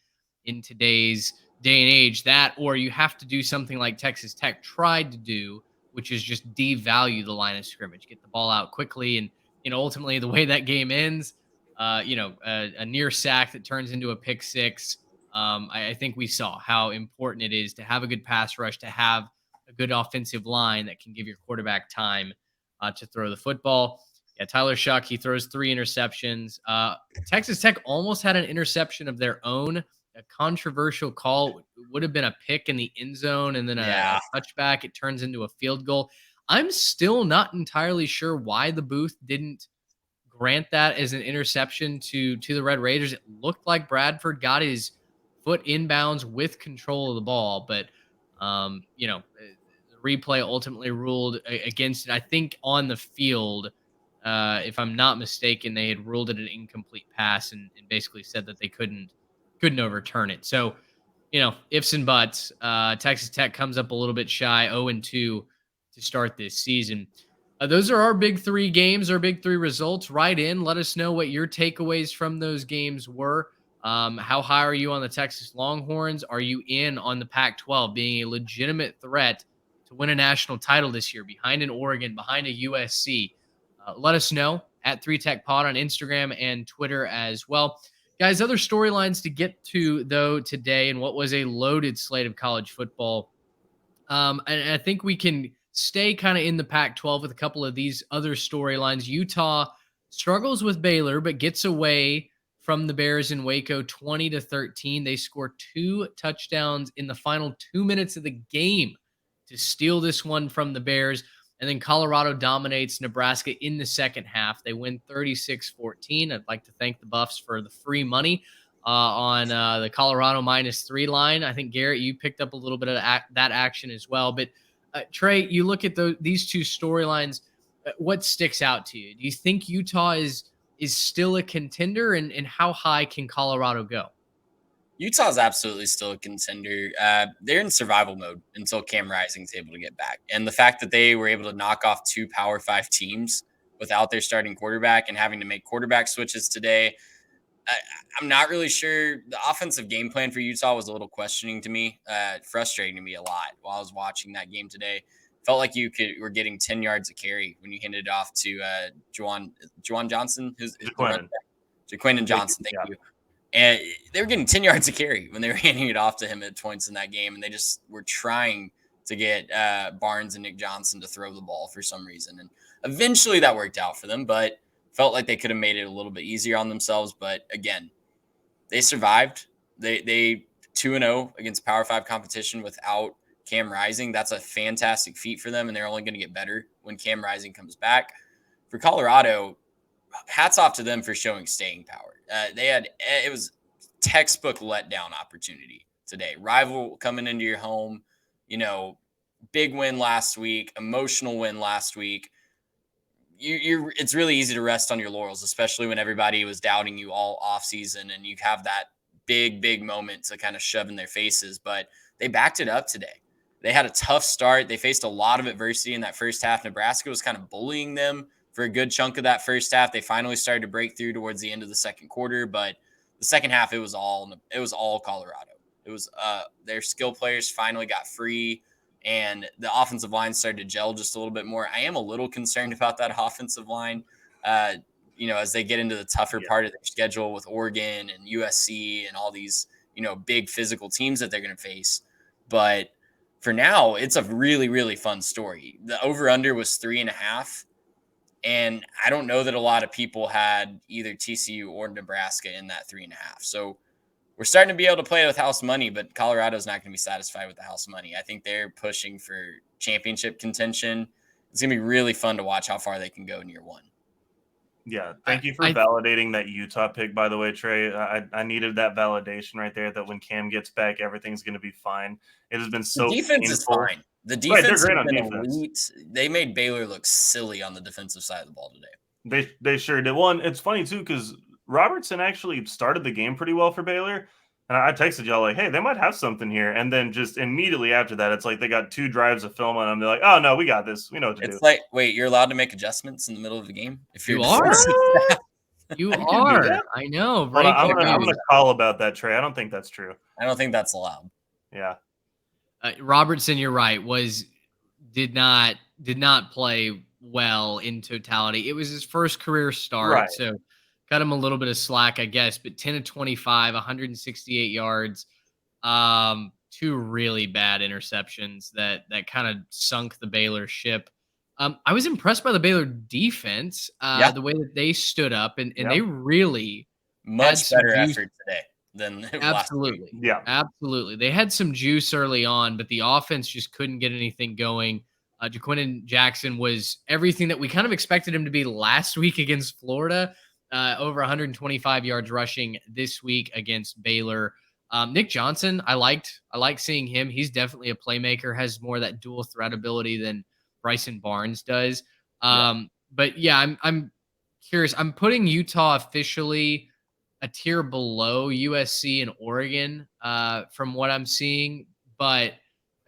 in today's day and age. That, or you have to do something like Texas Tech tried to do, which is just devalue the line of scrimmage, get the ball out quickly, and ultimately the way that game ends, a near sack that turns into a pick six. I think we saw how important it is to have a good pass rush, to have a good offensive line that can give your quarterback time to throw the football. Yeah, Tyler Shuck, he throws 3 interceptions. Texas Tech almost had an interception of their own. A controversial call would have been a pick in the end zone and then a touchback. It turns into a field goal. I'm still not entirely sure why the booth didn't grant that as an interception to the Red Raiders. It looked like Bradford got his foot inbounds with control of the ball, but the replay ultimately ruled against it. I think on the field, if I'm not mistaken, they had ruled it an incomplete pass and basically said that they couldn't overturn it. So, ifs and buts. Texas Tech comes up a little bit shy, 0-2 to start this season. Those are our big 3 games, our big 3 results. Write in. Let us know what your takeaways from those games were. How high are you on the Texas Longhorns? Are you in on the Pac-12 being a legitimate threat to win a national title this year, behind an Oregon, behind a USC? Let us know at 3TechPod on Instagram and Twitter as well. Guys, other storylines to get to, though, today, and what was a loaded slate of college football. And I think we can stay kind of in the Pac-12 with a couple of these other storylines. Utah struggles with Baylor, but gets away from the Bears in Waco 20-13. They score 2 touchdowns in the final 2 minutes of the game to steal this one from the Bears. And then Colorado dominates Nebraska in the second half. They win 36-14. I'd like to thank the Buffs for the free money on the Colorado -3 line. I think, Garrett, you picked up a little bit of that action as well. But, Trey, you look at these 2 storylines. What sticks out to you? Do you think Utah is still a contender, and how high can Colorado go? Utah's absolutely still a contender. They're in survival mode until Cam Rising's able to get back. And the fact that they were able to knock off 2 Power 5 teams without their starting quarterback and having to make quarterback switches today. I'm not really sure. The offensive game plan for Utah was a little questioning to me, frustrating me a lot while I was watching that game today. Felt like were getting 10 yards a carry when you handed it off to Juwan Johnson, who's the running back. Jaquindon Johnson, thank you. And they were getting 10 yards a carry when they were handing it off to him at points in that game. And they just were trying to get Barnes and Nick Johnson to throw the ball for some reason. And eventually that worked out for them, but felt like they could have made it a little bit easier on themselves. But again, they survived. They 2-0 against Power 5 competition without Cam Rising. That's a fantastic feat for them, and they're only going to get better when Cam Rising comes back. For Colorado, hats off to them for showing staying power. It was textbook letdown opportunity today. Rival coming into your home, big win last week, emotional win last week. It's really easy to rest on your laurels, especially when everybody was doubting you all off season and you have that big moment to kind of shove in their faces. But they backed it up today. They had a tough start. They faced a lot of adversity in that first half. Nebraska was kind of bullying them for a good chunk of that first half. They finally started to break through towards the end of the second quarter, but the second half, it was all Colorado. It was their skill players finally got free, and the offensive line started to gel just a little bit more. I am a little concerned about that offensive line, as they get into the tougher part of their schedule with Oregon and USC and all these, big physical teams that they're going to face. But for now, it's a really, really fun story. The over-under was 3.5. And I don't know that a lot of people had either TCU or Nebraska in that 3.5. So we're starting to be able to play with house money, but Colorado's not going to be satisfied with the house money. I think they're pushing for championship contention. It's going to be really fun to watch how far they can go in year one. Yeah, thank you for validating that Utah pick, by the way, Trey. I needed that validation right there that when Cam gets back, everything's going to be fine. It has been so The defense painful. is fine. The defense they're great has on been defense. elite. They made Baylor look silly on the defensive side of the ball today. They sure did. Well, and it's funny, too, because Robertson actually started the game pretty well for Baylor. And I texted y'all like, hey, they might have something here. And then just immediately after that, it's like they got 2 drives of film on them. They're like, oh, no, we got this. We know what to do. It's like, wait, you're allowed to make adjustments in the middle of the game? If you are? You are. I know. I'm going to call about that, Trey. I don't think that's true. I don't think that's allowed. Yeah. Robertson, you're right, did not play well in totality. It was his first career start, right. So cut him a little bit of slack, I guess. But 10 of 25, 168 yards, 2 really bad interceptions that kind of sunk the Baylor ship. I was impressed by the Baylor defense, the way that they stood up, and they really much better effort today than absolutely. Last week. Yeah, absolutely. They had some juice early on, but the offense just couldn't get anything going. Jaquindon Jackson was everything that we kind of expected him to be last week against Florida. Over 125 yards rushing this week against Baylor. Nick Johnson, I like seeing him. He's definitely a playmaker, has more of that dual threat ability than Bryson Barnes does. But yeah, I'm curious. I'm putting Utah officially a tier below USC and Oregon from what I'm seeing. But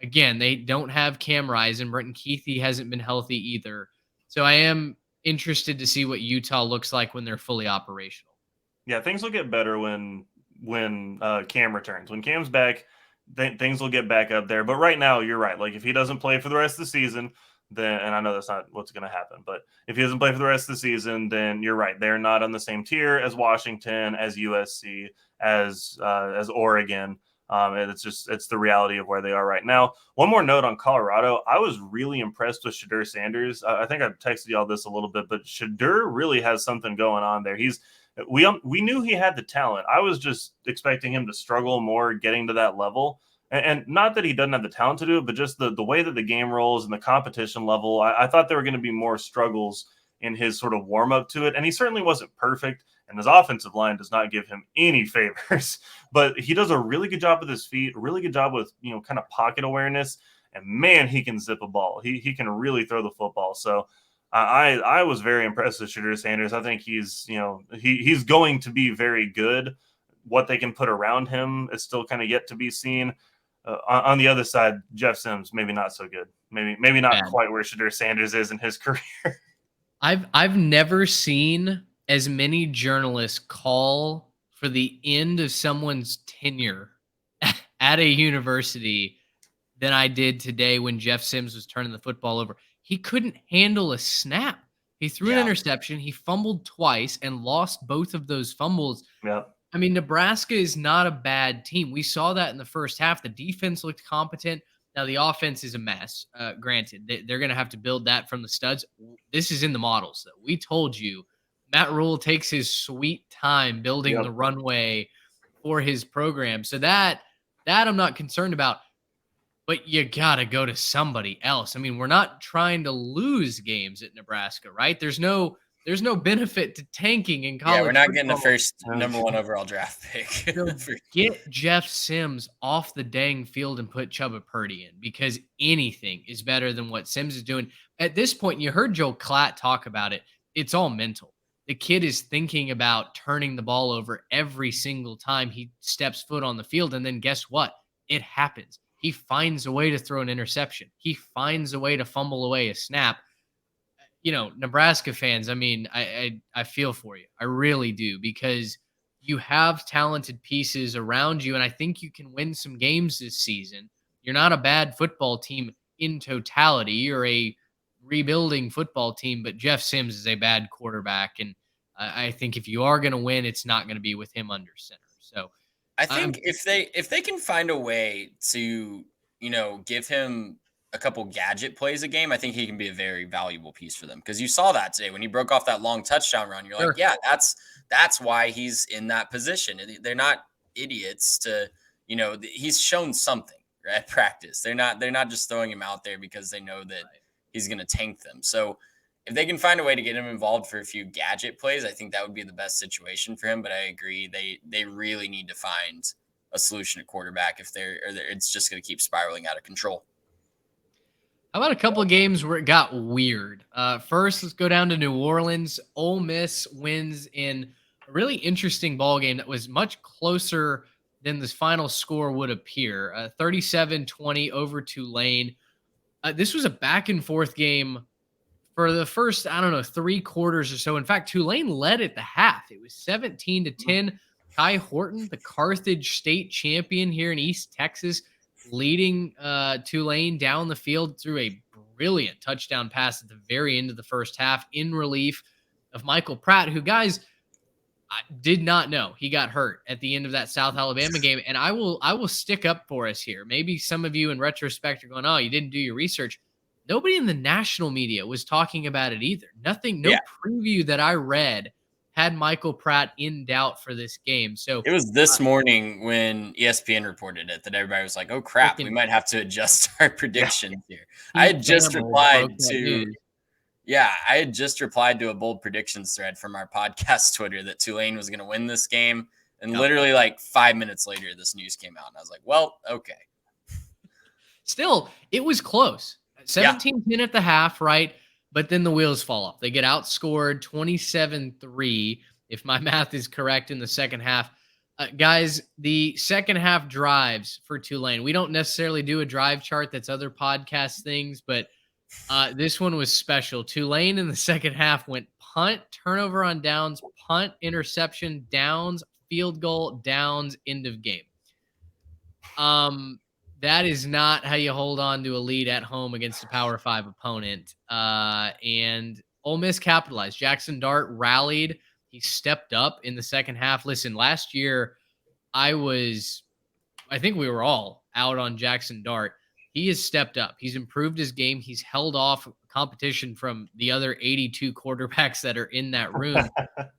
again, they don't have Cam Rising. Brenton Keithy hasn't been healthy either. So I am interested to see what Utah looks like when they're fully operational. Yeah, things will get better when Cam returns. When Cam's back, things will get back up there. But right now, you're right. Like if he doesn't play for the rest of the season, then, and I know that's not what's going to happen, but if he doesn't play for the rest of the season, then you're right. They're not on the same tier as Washington, as USC, as Oregon. It's the reality of where they are right now. One more note on Colorado. I was really impressed with Shadur Sanders. I think I texted y'all this a little bit, but Shadur really has something going on there. We knew he had the talent. I was just expecting him to struggle more getting to that level. And not that he doesn't have the talent to do it, but just the way that the game rolls and the competition level, I thought there were going to be more struggles in his sort of warm-up to it. And he certainly wasn't perfect, and his offensive line does not give him any favors. But he does a really good job with his feet, a really good job with, kind of pocket awareness. And, man, he can zip a ball. He can really throw the football. So I was very impressed with Shadur Sanders. I think he's going to be very good. What they can put around him is still kind of yet to be seen. On the other side, Jeff Sims, maybe not so good. Maybe not quite where Shadur Sanders is in his career. I've never seen as many journalists call for the end of someone's tenure at a university than I did today when Jeff Sims was turning the football over. He couldn't handle a snap. He threw an Yeah. interception, he fumbled twice and lost both of those fumbles. Yeah. I mean, Nebraska is not a bad team. We saw that in the first half. The defense looked competent. Now, the offense is a mess. Granted, they're going to have to build that from the studs. This is in the models, though. We told you Matt Rule takes his sweet time building Yep. the runway for his program. So that I'm not concerned about. But you gotta go to somebody else. I mean, we're not trying to lose games at Nebraska, right? There's no benefit to tanking in Yeah, we're college not getting the football. first number 1 overall draft pick. So For- get Jeff Sims off the dang field and put Chuba Purdy in, because anything is better than what Sims is doing. At this point, you heard Joe Klatt talk about it. It's all mental. The kid is thinking about turning the ball over every single time he steps foot on the field. And then guess what? It happens. He finds a way to throw an interception. He finds a way to fumble away a snap. Nebraska fans, I mean, I feel for you. I really do, because you have talented pieces around you, and I think you can win some games this season. You're not a bad football team in totality. You're a rebuilding football team, but Jeff Sims is a bad quarterback, and I think if you are going to win, it's not going to be with him under center. So I I'm think if they can find a way to, give him a couple gadget plays a game, I think he can be a very valuable piece for them. Because you saw that today when he broke off that long touchdown run. You're sure. like, yeah, that's why he's in that position. They're not idiots to, he's shown something at practice. They're not just throwing him out there because they know that he's going to tank them. So if they can find a way to get him involved for a few gadget plays, I think that would be the best situation for him. But I agree, they really need to find a solution at quarterback if it's just going to keep spiraling out of control. How about a couple of games where it got weird? First, let's go down to New Orleans. Ole Miss wins in a really interesting ball game that was much closer than this final score would appear. 37-20 over Tulane. This was a back and forth game for the first, I don't know, 3 quarters or so. In fact, Tulane led at the half. It was 17-10. Kai Horton, the Carthage state champion here in East Texas, leading Tulane down the field through a brilliant touchdown pass at the very end of the first half in relief of Michael Pratt, who, guys, I did not know he got hurt at the end of that South Alabama game. And I will stick up for us here. Maybe some of you in retrospect are going, oh, you didn't do your research. Nobody in the national media was talking about it either. No preview that I read had Michael Pratt in doubt for this game. So it was this morning when ESPN reported it that everybody was like, oh crap, we might have to adjust our predictions here. I had just replied to a bold predictions thread from our podcast Twitter that Tulane was going to win this game. And literally like 5 minutes later, this news came out. And I was like, well, okay. Still, it was close. 17-10 at the half, right? But then the wheels fall off. They get outscored 27-3, if my math is correct, in the second half. Guys, the second half drives for Tulane. We don't necessarily do a drive chart. That's other podcast things, but this one was special. Tulane in the second half went punt, turnover on downs, punt, interception, downs, field goal, downs, end of game. That is not how you hold on to a lead at home against a Power 5 opponent. And Ole Miss capitalized. Jackson Dart rallied. He stepped up in the second half. Listen, last year I think we were all out on Jackson Dart. He has stepped up. He's improved his game. He's held off competition from the other 82 quarterbacks that are in that room.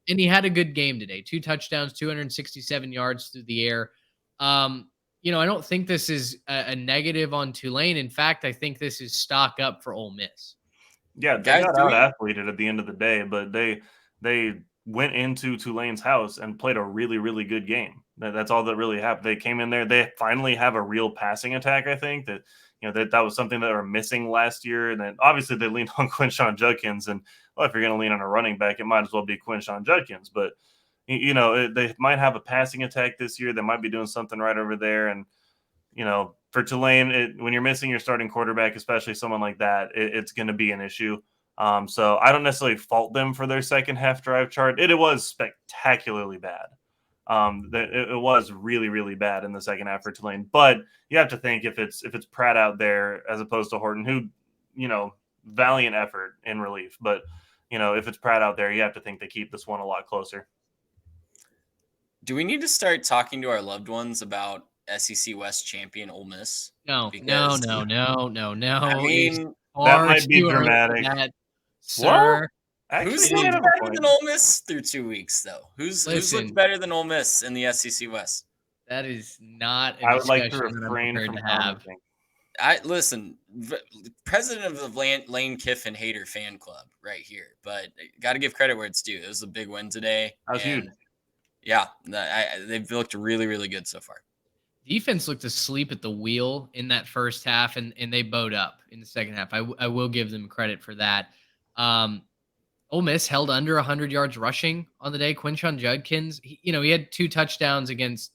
And he had a good game today. 2 touchdowns, 267 yards through the air. I don't think this is a negative on Tulane. In fact, I think this is stock up for Ole Miss. Yeah, they got out-athleted at the end of the day, but they went into Tulane's house and played a really, really good game. That's all that really happened. They came in there. They finally have a real passing attack, I think, that that was something that they were missing last year. And then obviously they leaned on Quinshon Judkins. And, well, if you're going to lean on a running back, it might as well be Quinshon Judkins. But they might have a passing attack this year. They might be doing something right over there. And, for Tulane, when you're missing your starting quarterback, especially someone like that, it's going to be an issue. So I don't necessarily fault them for their second half drive chart. It was spectacularly bad. It was really, really bad in the second half for Tulane. But you have to think if it's Pratt out there as opposed to Horton, who, valiant effort in relief. But if it's Pratt out there, you have to think they keep this one a lot closer. Do we need to start talking to our loved ones about SEC West champion Ole Miss? No. I It's mean, that far might be too early for dramatic. that, Well, sir. who's actually, you looked have a better point. than Ole Miss through 2 weeks, though? Who's Listen. looked better than Ole Miss in the SEC West? That is not a I would like to discussion that I'm refrain prepared from to have. commenting. President of the Lane Kiffin hater fan club right here, but got to give credit where it's due. It was a big win today. That was huge. Yeah, they've looked really, really good so far. Defense looked asleep at the wheel in that first half, and they bowed up in the second half. I will give them credit for that. Ole Miss held under 100 yards rushing on the day. Quinshon Judkins, he had 2 touchdowns against,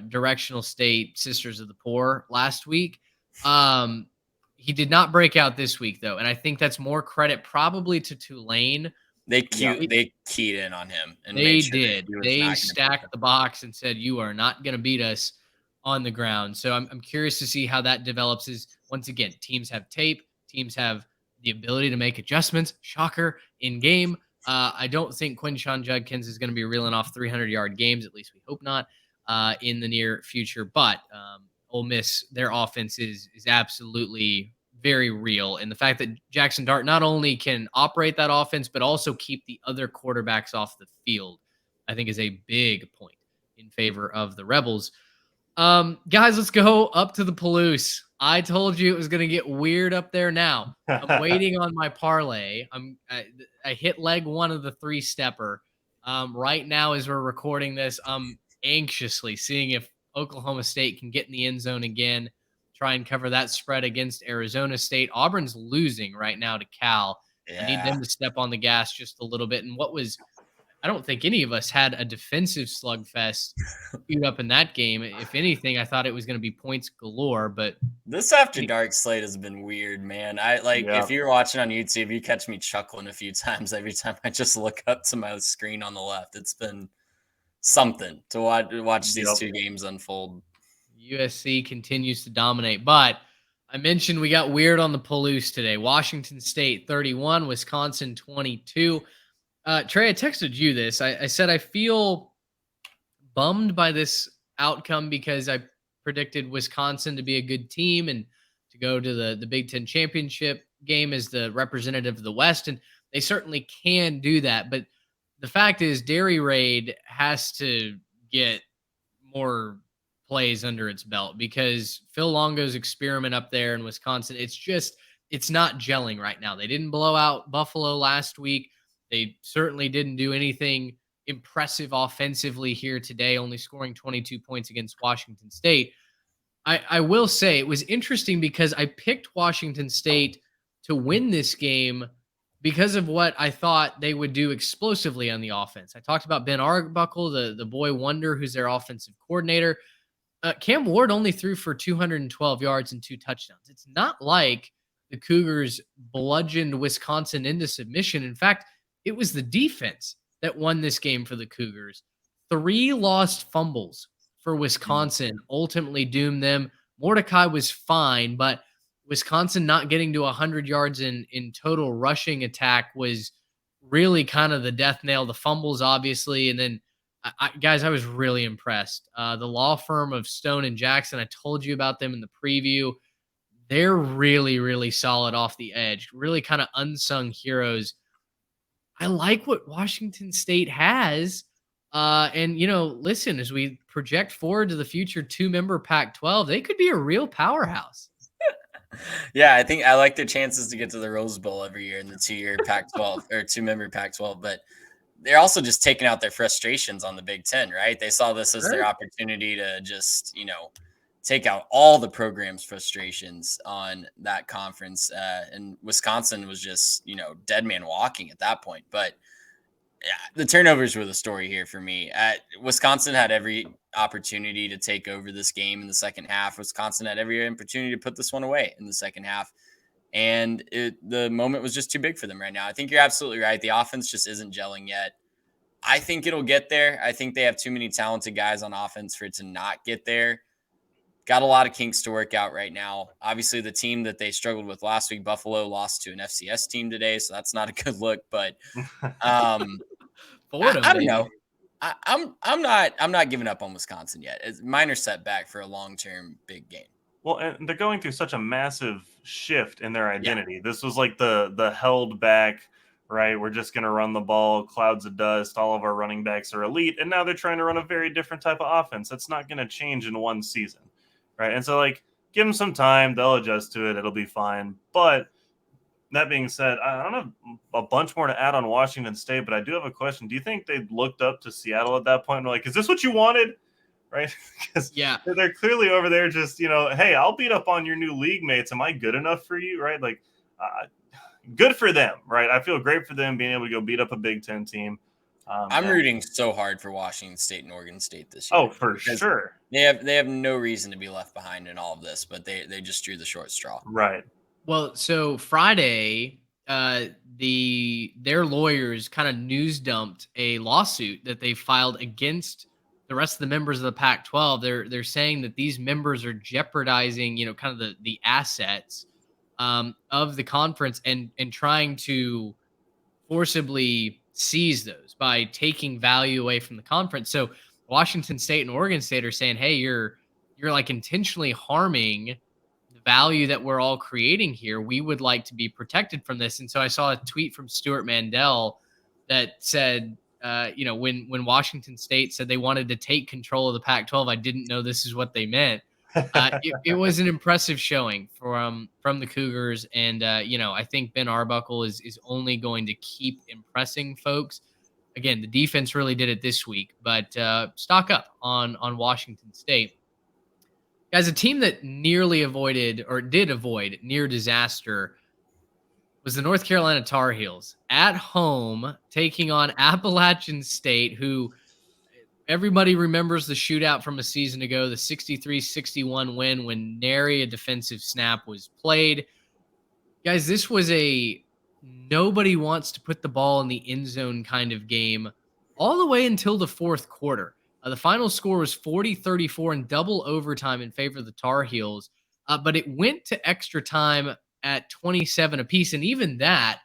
Directional State Sisters of the Poor last week. He did not break out this week, though, and I think that's more credit probably to Tulane. They keyed in on him, and they made sure did. They stacked the box and said, "You are not going to beat us on the ground." So I'm curious to see how that develops. Is once again, teams have tape, teams have the ability to make adjustments. Shocker in game. I don't think Quinshon Judkins is going to be reeling off 300-yard games. At least we hope not in the near future. But Ole Miss, their offense is absolutely very real. And the fact that Jackson Dart not only can operate that offense, but also keep the other quarterbacks off the field, I think is a big point in favor of the Rebels. Guys, let's go up to the Palouse. I told you it was going to get weird up there now. I'm waiting on my parlay. I hit leg 1 of the 3-stepper. Right now, as we're recording this, I'm anxiously seeing if Oklahoma State can get in the end zone again, try and cover that spread against Arizona State. Auburn's losing right now to Cal. Yeah. I need them to step on the gas just a little bit. And I don't think any of us had a defensive slugfest queued up in that game. If anything, I thought it was going to be points galore, but this after dark slate has been weird, man. If you're watching on YouTube, you catch me chuckling a few times every time I just look up to my screen on the left. It's been something to watch these 2 games unfold. USC continues to dominate, but I mentioned we got weird on the Palouse today. Washington State 31, Wisconsin 22. Trey, I texted you this. I said I feel bummed by this outcome because I predicted Wisconsin to be a good team and to go to the Big Ten championship game as the representative of the West, and they certainly can do that. But the fact is, Dairy Raid has to get more plays under its belt because Phil Longo's experiment up there in Wisconsin, it's not gelling right now. They didn't blow out Buffalo last week. They certainly didn't do anything impressive offensively here today, only scoring 22 points against Washington State. I will say it was interesting because I picked Washington State to win this game because of what I thought they would do explosively on the offense. I talked about Ben Arbuckle, the boy wonder who's their offensive coordinator. Cam Ward only threw for 212 yards and 2 touchdowns. It's not like the Cougars bludgeoned Wisconsin into submission. In fact, it was the defense that won this game for the Cougars. 3 lost fumbles for Wisconsin ultimately doomed them. Mordecai was fine, but Wisconsin not getting to 100 yards in total rushing attack was really kind of the death nail. The fumbles, obviously, and then guys, I was really impressed. The law firm of Stone and Jackson, I told you about them in the preview. They're really, really solid off the edge, really kind of unsung heroes. I like what Washington State has. And, listen, as we project forward to the future 2-member Pac-12, they could be a real powerhouse. Yeah, I think I like their chances to get to the Rose Bowl every year in the 2-year Pac-12 or 2-member Pac-12, but they're also just taking out their frustrations on the Big Ten, right? They saw this as their opportunity to just, take out all the program's frustrations on that conference. And Wisconsin was just, dead man walking at that point. But yeah, the turnovers were the story here for me. Wisconsin had every opportunity to take over this game in the second half. Wisconsin had every opportunity to put this one away in the second half. and the moment was just too big for them right now. I think you're absolutely right. The offense just isn't gelling yet. I think it'll get there. I think they have too many talented guys on offense for it to not get there. Got a lot of kinks to work out right now. Obviously, the team that they struggled with last week, Buffalo, lost to an FCS team today, so that's not a good look. But um, Fordham, I don't baby. know. I'm not giving up on Wisconsin yet. It's a minor setback for a long-term big game. Well, and they're going through such a massive shift in their identity. Yeah. This was like the held back, right? We're just going to run the ball, clouds of dust. All of our running backs are elite, and now they're trying to run a very different type of offense. That's not going to change in one season, right? And so, like, give them some time; they'll adjust to it. It'll be fine. But that being said, I don't have a bunch more to add on Washington State, but I do have a question. Do you think they looked up to Seattle at that point and were like, "Is this what you wanted?" Right? Because they're clearly over there just, hey, I'll beat up on your new league mates. Am I good enough for you? Right? Like, good for them, right? I feel great for them being able to go beat up a Big Ten team. I'm rooting so hard for Washington State and Oregon State this year. Oh, for sure. They have no reason to be left behind in all of this, but they just drew the short straw. Right. Well, so Friday, their lawyers kind of news dumped a lawsuit that they filed against the rest of the members of the Pac-12. They're saying that these members are jeopardizing, kind of the assets of the conference and trying to forcibly seize those by taking value away from the conference. So Washington State and Oregon State are saying, hey, you're like intentionally harming the value that we're all creating here. We would like to be protected from this. And so I saw a tweet from Stuart Mandel that said, when Washington State said they wanted to take control of the Pac-12, I didn't know this is what they meant. It was an impressive showing from the Cougars, and I think Ben Arbuckle is only going to keep impressing folks. Again, the defense really did it this week, but stock up on Washington State. Guys, a team that nearly avoided or did avoid near disaster was the North Carolina Tar Heels at home taking on Appalachian State, who everybody remembers the shootout from a season ago, the 63-61 win when nary a defensive snap was played. Guys, this was a nobody wants to put the ball in the end zone kind of game all the way until the fourth quarter. The final score was 40-34 in double overtime in favor of the Tar Heels, but it went to extra time at 27 apiece, and even that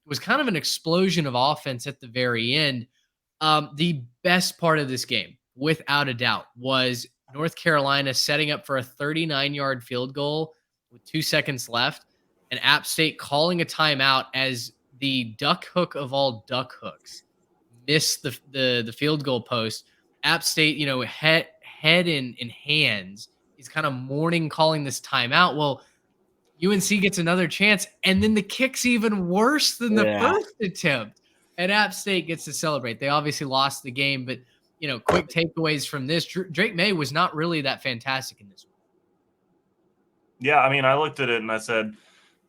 was kind of an explosion of offense at the very end. The best part of this game, without a doubt, was North Carolina setting up for a 39-yard field goal with 2 seconds left, and App State calling a timeout as the duck hook of all duck hooks missed the field goal post. App State, head in hands, is kind of mourning calling this timeout. Well, UNC gets another chance, and then the kick's even worse than the first attempt. And App State gets to celebrate. They obviously lost the game, but quick takeaways from this: Drake May was not really that fantastic in this one. Yeah, I mean, I looked at it and I said,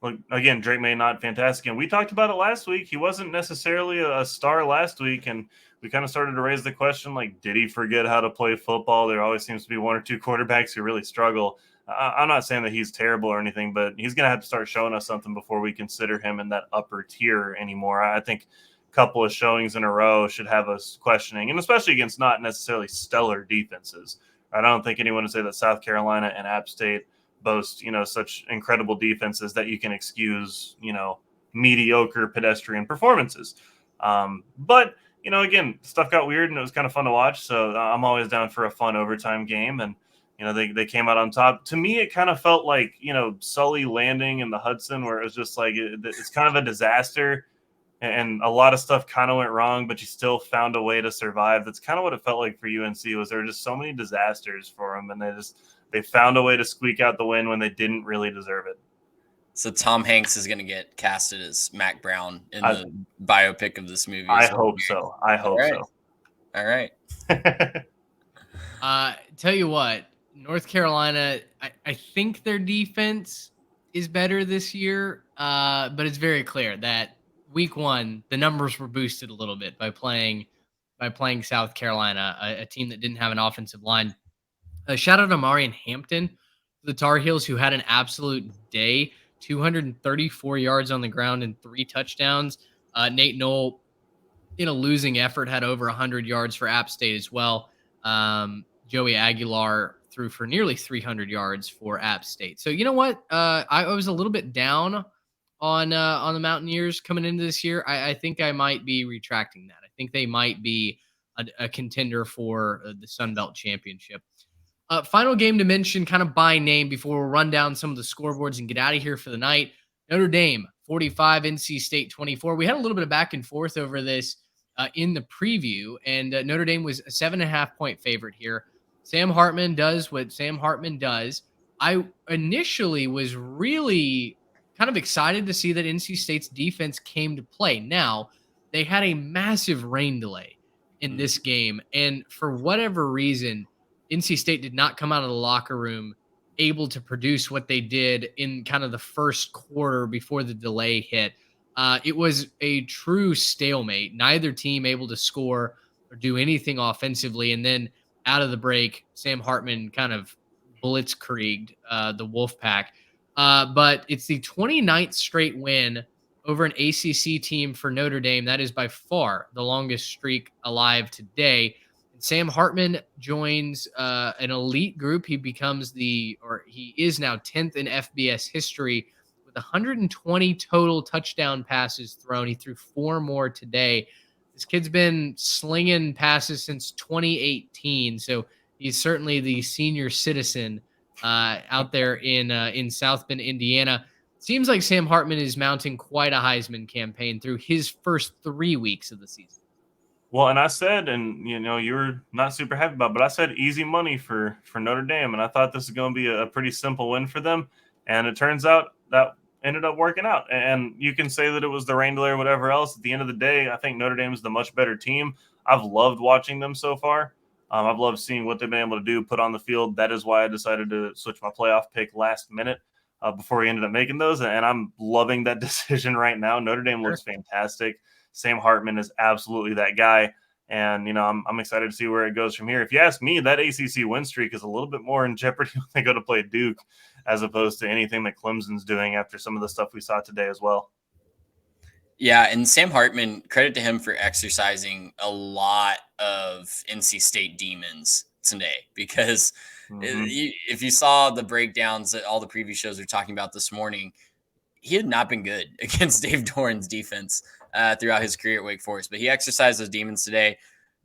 look, again, Drake May not fantastic, and we talked about it last week. He wasn't necessarily a star last week, and we kind of started to raise the question, like, did he forget how to play football? There always seems to be one or two quarterbacks who really struggle. I'm not saying that he's terrible or anything, but he's going to have to start showing us something before we consider him in that upper tier anymore. I think couple of showings in a row should have us questioning, and especially against not necessarily stellar defenses. I don't think anyone would say that South Carolina and App State boast, such incredible defenses that you can excuse, mediocre pedestrian performances. But, again, stuff got weird and it was kind of fun to watch. So I'm always down for a fun overtime game. And, they came out on top. To me, it kind of felt like, Sully landing in the Hudson, where it was just like, it's kind of a disaster. And a lot of stuff kind of went wrong, but you still found a way to survive. That's kind of what it felt like for UNC. Was there were just so many disasters for them, and they found a way to squeak out the win when they didn't really deserve it. So Tom Hanks is going to get casted as Mac Brown in the biopic of this movie. I hope so. All right. Tell you what, North Carolina, I think their defense is better this year, but it's very clear that week one, the numbers were boosted a little bit by playing South Carolina, a team that didn't have an offensive line. Shout out to Marion Hampton, the Tar Heels, who had an absolute day. 234 yards on the ground and 3 touchdowns. Nate Knoll, in a losing effort, had over 100 yards for App State as well. Joey Aguilar threw for nearly 300 yards for App State. So you know what? I was a little bit down on the Mountaineers coming into this year. I think I might be retracting that. I think they might be a contender for the Sun Belt Championship. Final game to mention, kind of by name, before we run down some of the scoreboards and get out of here for the night. Notre Dame 45, NC State 24. We had a little bit of back and forth over this in the preview, and Notre Dame was a 7.5-point favorite here. Sam Hartman does what Sam Hartman does. I initially was really kind of excited to see that NC State's defense came to play. Now, they had a massive rain delay in this game, and for whatever reason, NC State did not come out of the locker room able to produce what they did in kind of the first quarter before the delay hit. It was a true stalemate. Neither team able to score or do anything offensively. And then out of the break, Sam Hartman kind of blitzkrieged the Wolfpack. But it's the 29th straight win over an ACC team for Notre Dame. That is by far the longest streak alive today. Sam Hartman joins an elite group. He is now 10th in FBS history with 120 total touchdown passes thrown. He threw 4 more today. This kid's been slinging passes since 2018, so he's certainly the senior citizen out there in South Bend, Indiana. Seems like Sam Hartman is mounting quite a Heisman campaign through his first 3 weeks of the season. Well, and I said, and you were not super happy about it, but I said easy money for Notre Dame, and I thought this was going to be a pretty simple win for them, and it turns out that ended up working out. And you can say that it was the rain delay or whatever else. At the end of the day, I think Notre Dame is the much better team. I've loved watching them so far. I've loved seeing what they've been able to do, put on the field. That is why I decided to switch my playoff pick last minute before we ended up making those, and I'm loving that decision right now. Notre Dame looks fantastic. Sam Hartman is absolutely that guy. And, I'm excited to see where it goes from here. If you ask me, that ACC win streak is a little bit more in jeopardy when they go to play Duke as opposed to anything that Clemson's doing after some of the stuff we saw today as well. Yeah, and Sam Hartman, credit to him for exercising a lot of NC State demons today because if you saw the breakdowns that all the preview shows are talking about this morning, he had not been good against Dave Doran's defense throughout his career at Wake Forest, but he exercised those demons today.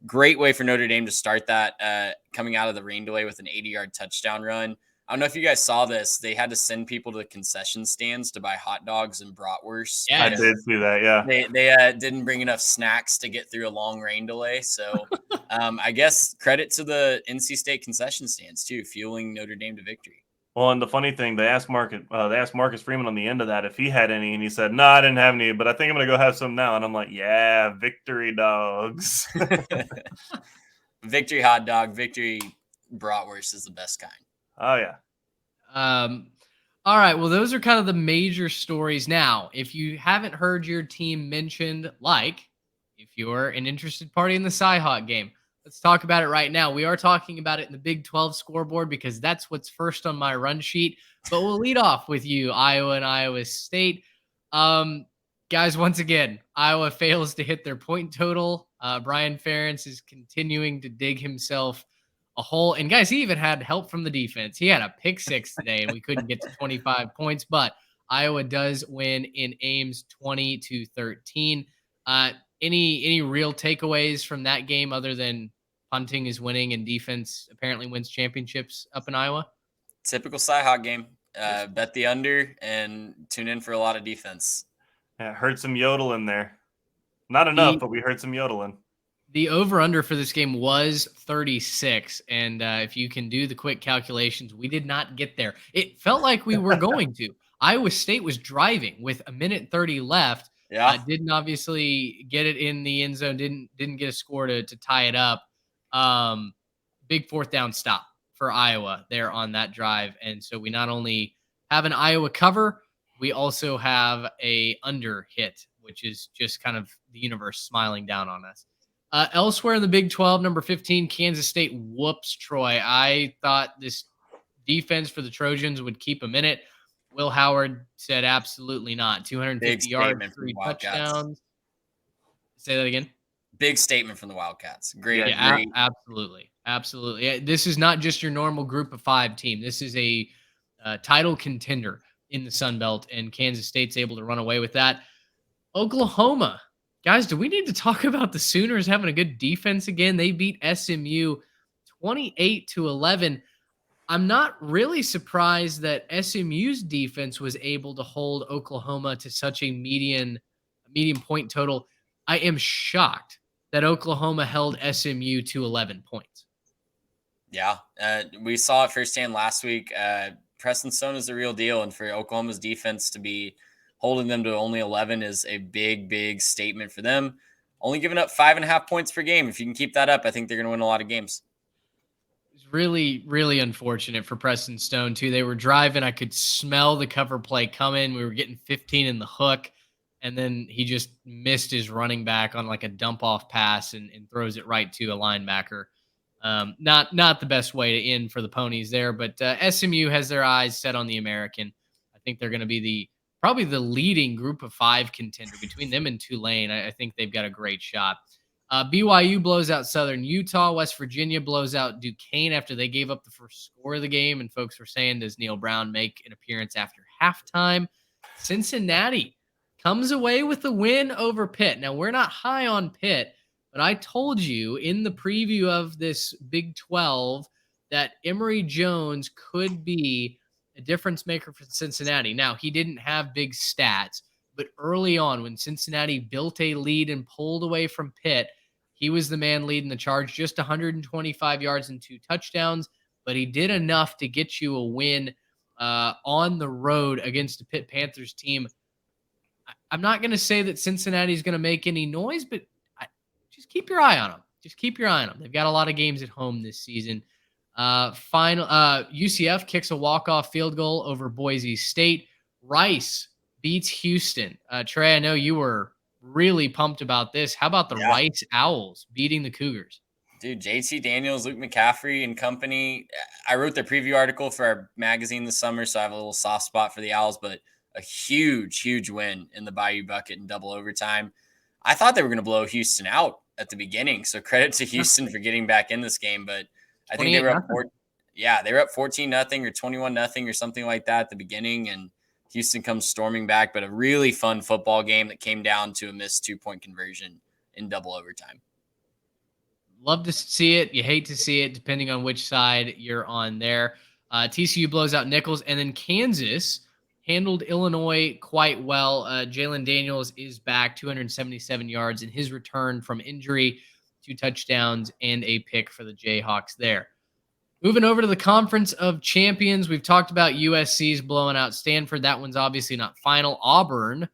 Great way for Notre Dame to start that coming out of the rain delay with an 80-yard touchdown run. I don't know if you guys saw this. They had to send people to the concession stands to buy hot dogs and bratwurst. Yeah, I did see that, yeah. They didn't bring enough snacks to get through a long rain delay. So I guess credit to the NC State concession stands, too, fueling Notre Dame to victory. Well, and the funny thing, they asked Marcus Freeman on the end of that if he had any, and he said, "No, I didn't have any, but I think I'm going to go have some now." And I'm like, "Yeah, victory dogs." Victory hot dog, victory bratwurst is the best kind. Oh, yeah. All right. Well, those are kind of the major stories. Now, if you haven't heard your team mentioned, like if you're an interested party in the Cy-Hawk game, let's talk about it right now. We are talking about it in the Big 12 scoreboard because that's what's first on my run sheet. But we'll lead off with you, Iowa and Iowa State. Guys, once again, Iowa fails to hit their point total. Brian Ferentz is continuing to dig himself a hole. And guys, he even had help from the defense. He had a pick 6 today, and we couldn't get to 25 points. But Iowa does win in Ames 20-13. Any real takeaways from that game other than punting is winning and defense apparently wins championships up in Iowa? Typical Cy-Hawk game. Bet the under and tune in for a lot of defense. Yeah, heard some yodel in there. Not enough, but we heard some yodeling. The over-under for this game was 36, and if you can do the quick calculations, we did not get there. It felt like we were going to. Iowa State was driving with 1:30 left. Yeah, didn't obviously get it in the end zone. Didn't get a score to tie it up. Big 4th down stop for Iowa there on that drive, and so we not only have an Iowa cover, we also have a under hit, which is just kind of the universe smiling down on us. Elsewhere in the Big 12, number 15, Kansas State whoops Troy. I thought this defense for the Trojans would keep them in it. Will Howard said absolutely not. Big 250 yards, statement from the 3 Wildcats. touchdowns. Say that again. Big statement from the Wildcats. Yeah, Great, Yeah, great. absolutely, absolutely. Yeah, this is not just your normal group of 5 team. This is a title contender in the Sun Belt, and Kansas State's able to run away with that. Oklahoma, guys, do we need to talk about the Sooners having a good defense again? They beat SMU 28-11. I'm not really surprised that SMU's defense was able to hold Oklahoma to such a median point total. I am shocked that Oklahoma held SMU to 11 points. Yeah, we saw it firsthand last week. Preston Stone is the real deal, and for Oklahoma's defense to be holding them to only 11 is a big, big statement for them. Only giving up 5.5 points per game. If you can keep that up, I think they're going to win a lot of games. It's really, really unfortunate for Preston Stone, too. They were driving. I could smell the cover play coming. We were getting 15 in the hook, and then he just missed his running back on like a dump off pass and throws it right to a linebacker. Not the best way to end for the Ponies there, but SMU has their eyes set on the American. I think they're going to be probably the leading group of 5 contender between them and Tulane. I think they've got a great shot. BYU blows out Southern Utah. West Virginia blows out Duquesne after they gave up the first score of the game. And folks were saying, does Neil Brown make an appearance after halftime? Cincinnati comes away with the win over Pitt. Now, we're not high on Pitt, but I told you in the preview of this Big 12 that Emory Jones could be a difference maker for Cincinnati. Now, he didn't have big stats, but early on when Cincinnati built a lead and pulled away from Pitt, he was the man leading the charge, just 125 yards and 2 touchdowns, but he did enough to get you a win on the road against a Pitt Panthers team. I'm not going to say that Cincinnati is going to make any noise, but just keep your eye on them. Just keep your eye on them. They've got a lot of games at home this season. UCF kicks a walk-off field goal over Boise State. Rice beats Houston. Trey, I know you were really pumped about this. How about the Rice Owls beating the Cougars? Dude, JT Daniels, Luke McCaffrey and company. I wrote the preview article for our magazine this summer, so I have a little soft spot for the Owls, but a huge, huge win in the Bayou Bucket in double overtime. I thought they were going to blow Houston out at the beginning, so credit to Houston for getting back in this game, but I think they were up 14-0 or 21-0 or something like that at the beginning, and Houston comes storming back, but a really fun football game that came down to a missed 2-point conversion in double overtime. Love to see it. You hate to see it, depending on which side you're on there. TCU blows out Nichols, and then Kansas handled Illinois quite well. Jalen Daniels is back, 277 yards in his return from injury, 2 touchdowns and a pick for the Jayhawks there. Moving over to the Conference of Champions, we've talked about USC's blowing out Stanford. That one's obviously not final. Auburn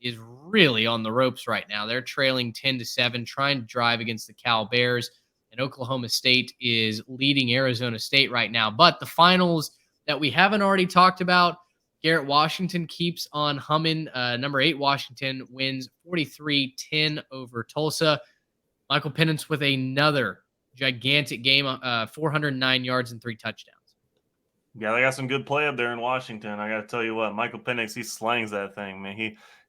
is really on the ropes right now. They're trailing 10-7, trying to drive against the Cal Bears. And Oklahoma State is leading Arizona State right now. But the finals that we haven't already talked about, Garrett Washington keeps on humming. Number 8 Washington wins 43-10 over Tulsa. Michael Penance with another gigantic game, 409 yards and 3 touchdowns. Yeah, they got some good play up there in Washington. I got to tell you what, Michael Penix, he slangs that thing, man.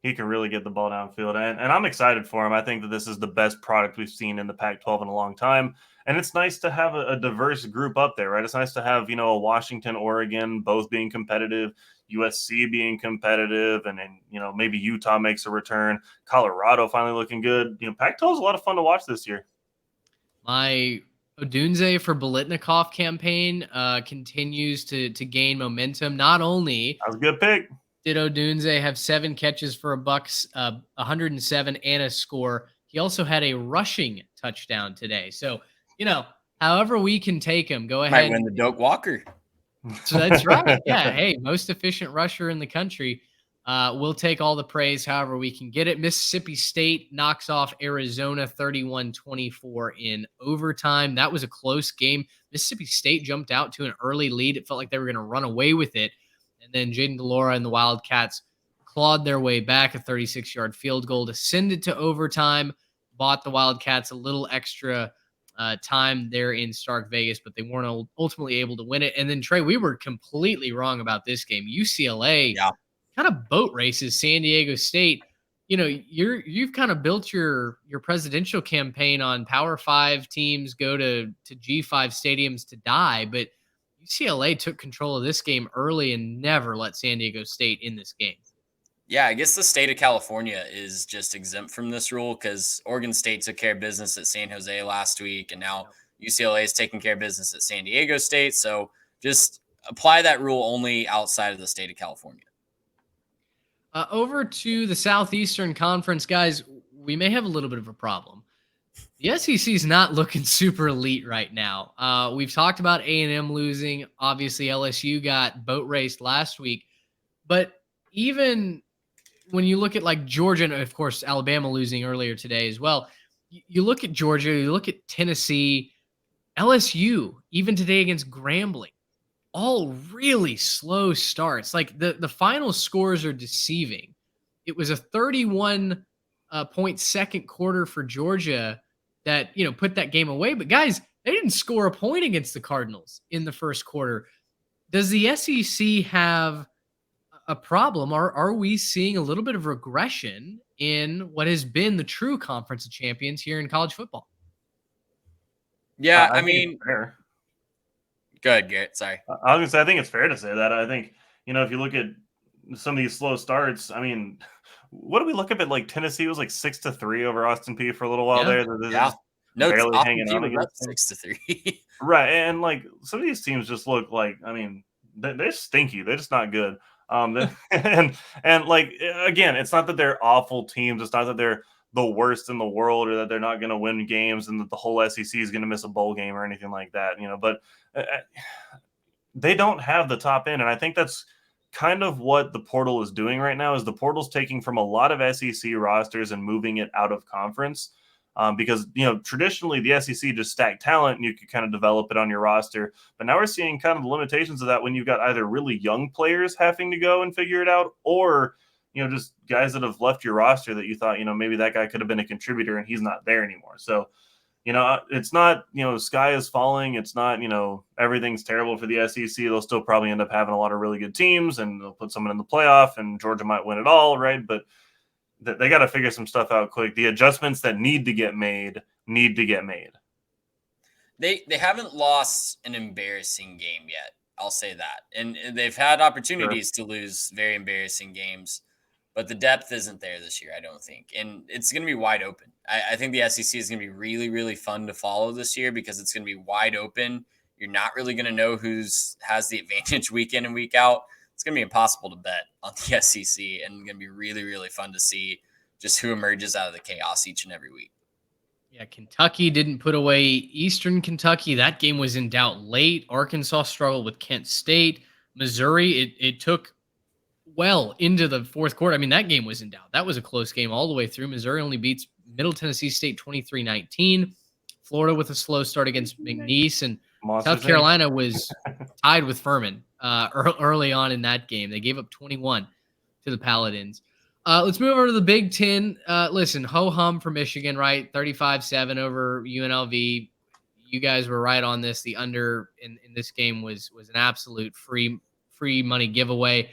He can really get the ball downfield, and I'm excited for him. I think that this is the best product we've seen in the Pac-12 in a long time, and it's nice to have a diverse group up there, right? It's nice to have, a Washington, Oregon, both being competitive, USC being competitive, and maybe Utah makes a return, Colorado finally looking good. Pac-12 is a lot of fun to watch this year. My Odunze for Bolitnikov campaign continues to gain momentum. Not only that was a good pick. Did Odunze have 7 catches for a 107 and a score, he also had a rushing touchdown today. So, however we can take him, go ahead. Might win the Doak Walker. So that's right. Yeah. Hey, most efficient rusher in the country. We'll take all the praise however we can get it. Mississippi State knocks off Arizona 31-24 in overtime. That was a close game. Mississippi State jumped out to an early lead. It felt like they were going to run away with it. And then Jaden DeLora and the Wildcats clawed their way back, a 36-yard field goal to send it to overtime, bought the Wildcats a little extra time there in Stark Vegas, but they weren't ultimately able to win it. And then Trey, we were completely wrong about this game. UCLA Yeah. kind of boat races San Diego State. You've kind of built your presidential campaign on Power 5 teams go to G5 stadiums to die, but UCLA took control of this game early and never let San Diego State in this game. Yeah, I guess the state of California is just exempt from this rule because Oregon State took care of business at San Jose last week, and now UCLA is taking care of business at San Diego State. So just apply that rule only outside of the state of California. Over to the Southeastern Conference, guys, we may have a little bit of a problem. The SEC is not looking super elite right now. We've talked about A&M losing. Obviously, LSU got boat raced last week. But even when you look at like Georgia and, of course, Alabama losing earlier today as well, you look at Georgia, you look at Tennessee, LSU, even today against Grambling, all really slow starts. Like the final scores are deceiving. It was a 31 point second quarter for Georgia that put that game away. But guys, they didn't score a point against the Cardinals in the first quarter. Does the SEC have a problem? Are we seeing a little bit of regression in what has been the true conference of champions here in college football? Yeah, I I think mean, it's fair. go ahead, Garrett. Sorry. I was gonna say I think it's fair to say that. I think if you look at some of these slow starts, I mean, what do we look up at? Like Tennessee was like 6-3 over Austin P for a little while Yeah. there. They're Yeah. just No, barely Austin hanging P on was up against them. 6-3. Right, and like some of these teams just look like, I mean, they're stinky. They're just not good. And like again, it's not that they're awful teams. It's not that they're the worst in the world or that they're not going to win games and that the whole SEC is going to miss a bowl game or anything like that. But they don't have the top end, and I think that's kind of what the portal is doing right now. Is the portal's taking from a lot of SEC rosters and moving it out of conference. Because traditionally the SEC just stacked talent and you could kind of develop it on your roster, but now we're seeing kind of the limitations of that when you've got either really young players having to go and figure it out, or just guys that have left your roster that you thought maybe that guy could have been a contributor and he's not there anymore. So it's not sky is falling. It's not everything's terrible for the SEC. They'll still probably end up having a lot of really good teams and they'll put someone in the playoff and Georgia might win it all, right? But they got to figure some stuff out quick. The adjustments that need to get made need to get made. They haven't lost an embarrassing game yet. I'll say that. And they've had opportunities to lose very embarrassing games, but the depth isn't there this year, I don't think. And it's going to be wide open. I think the SEC is going to be really, really fun to follow this year because it's going to be wide open. You're not really going to know who's has the advantage week in and week out. It's going to be impossible to bet on the SEC and going to be really, really fun to see just who emerges out of the chaos each and every week. Yeah, Kentucky didn't put away Eastern Kentucky. That game was in doubt late. Arkansas struggled with Kent State. Missouri, it took well into the fourth quarter. I mean, that game was in doubt. That was a close game all the way through. Missouri only beats Middle Tennessee State 23-19. Florida with a slow start against McNeese. And South Carolina was tied with Furman early on in that game. They gave up 21 to the Paladins. Let's move over to the Big Ten. Listen, ho-hum for Michigan, right? 35-7 over UNLV. You guys were right on this. The under in this game was an absolute free money giveaway.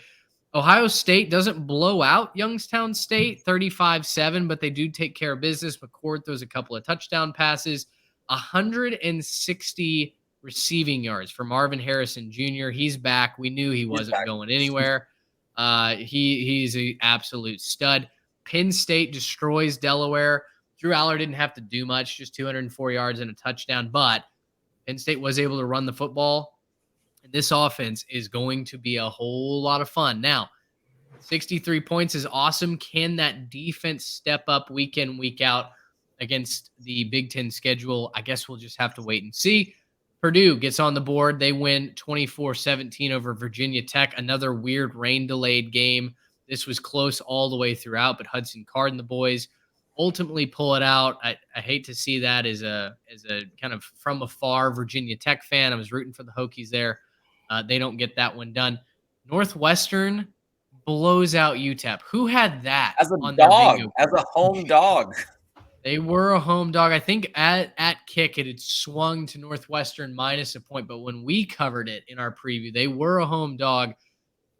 Ohio State doesn't blow out Youngstown State 35-7, but they do take care of business. McCord throws a couple of touchdown passes. 160 receiving yards for Marvin Harrison Jr. He's back. We knew he wasn't going anywhere. He's an absolute stud. Penn State destroys Delaware. Drew Aller didn't have to do much, just 204 yards and a touchdown, but Penn State was able to run the football. And this offense is going to be a whole lot of fun. Now, 63 points is awesome. Can that defense step up week in, week out against the Big Ten schedule? I guess we'll just have to wait and see. Purdue gets on the board. They win 24-17 over Virginia Tech. Another weird rain-delayed game. This was close all the way throughout, but Hudson Card and the boys ultimately pull it out. I hate to see that as a kind of from afar Virginia Tech fan. I was rooting for the Hokies there. They don't get that one done. Northwestern blows out UTEP. Who had that as a on dog, their bingo as a home dog? They were a home dog. I think at kick it had swung to Northwestern minus a point, but when we covered it in our preview, they were a home dog.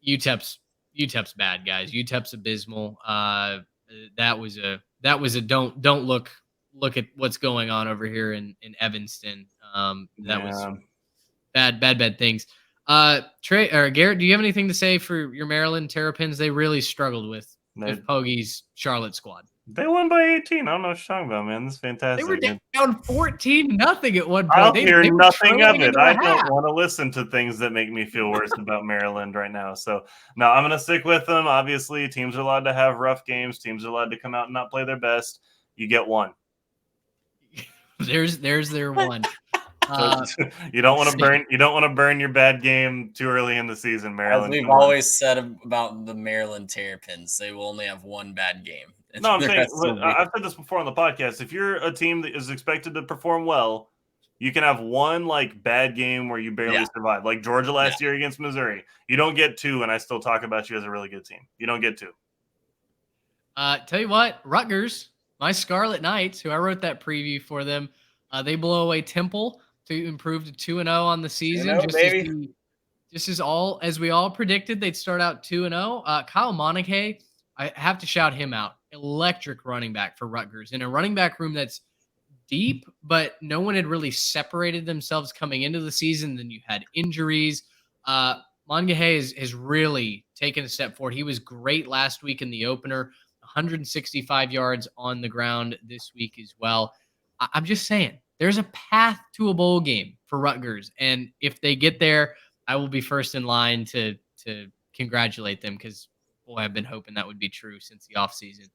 UTEP's UTEP's bad, guys. UTEP's abysmal. That was a don't look at what's going on over here in Evanston. That was Yeah, bad things. Trey or Garrett, do you have anything to say for your Maryland Terrapins? They really struggled with they, Pogge's Charlotte squad. they won by 18. I don't know what you're talking about, man. This is They were fantastic. down 14-0 at one point. I'll They hear were nothing of trailing it. into I the don't half. want to listen to things that make me feel worse about Maryland right now. So, no, I'm going to stick with them. Obviously, teams are allowed to have rough games. Teams are allowed to come out and not play their best. You get one. There's their one. So you don't want to burn your bad game too early in the season, As Maryland. we've Come on. always said about the Maryland Terrapins, they will only have one bad game. and No, I'm the saying rest will be- I've said this before on the podcast. If you're a team that is expected to perform well, you can have one like bad game where you barely Yeah. survive, like Georgia last year against Missouri. You don't get two, and I still talk about you as a really good team. You don't get two. Tell you what, Rutgers, my Scarlet Knights, who I wrote that preview for them, they blow away Temple to improve to 2-0 on the season. 2-0, baby. Just as we all predicted, they'd start out 2-0. Kyle Monaghay, I have to shout him out. Electric running back for Rutgers in a running back room that's deep, but no one had really separated themselves coming into the season. Then you had injuries. Monaghay has really taken a step forward. He was great last week in the opener, 165 yards on the ground this week as well. I'm just saying, there's a path to a bowl game for Rutgers, and if they get there, I will be first in line to congratulate them because, boy, I've been hoping that would be true since the offseason.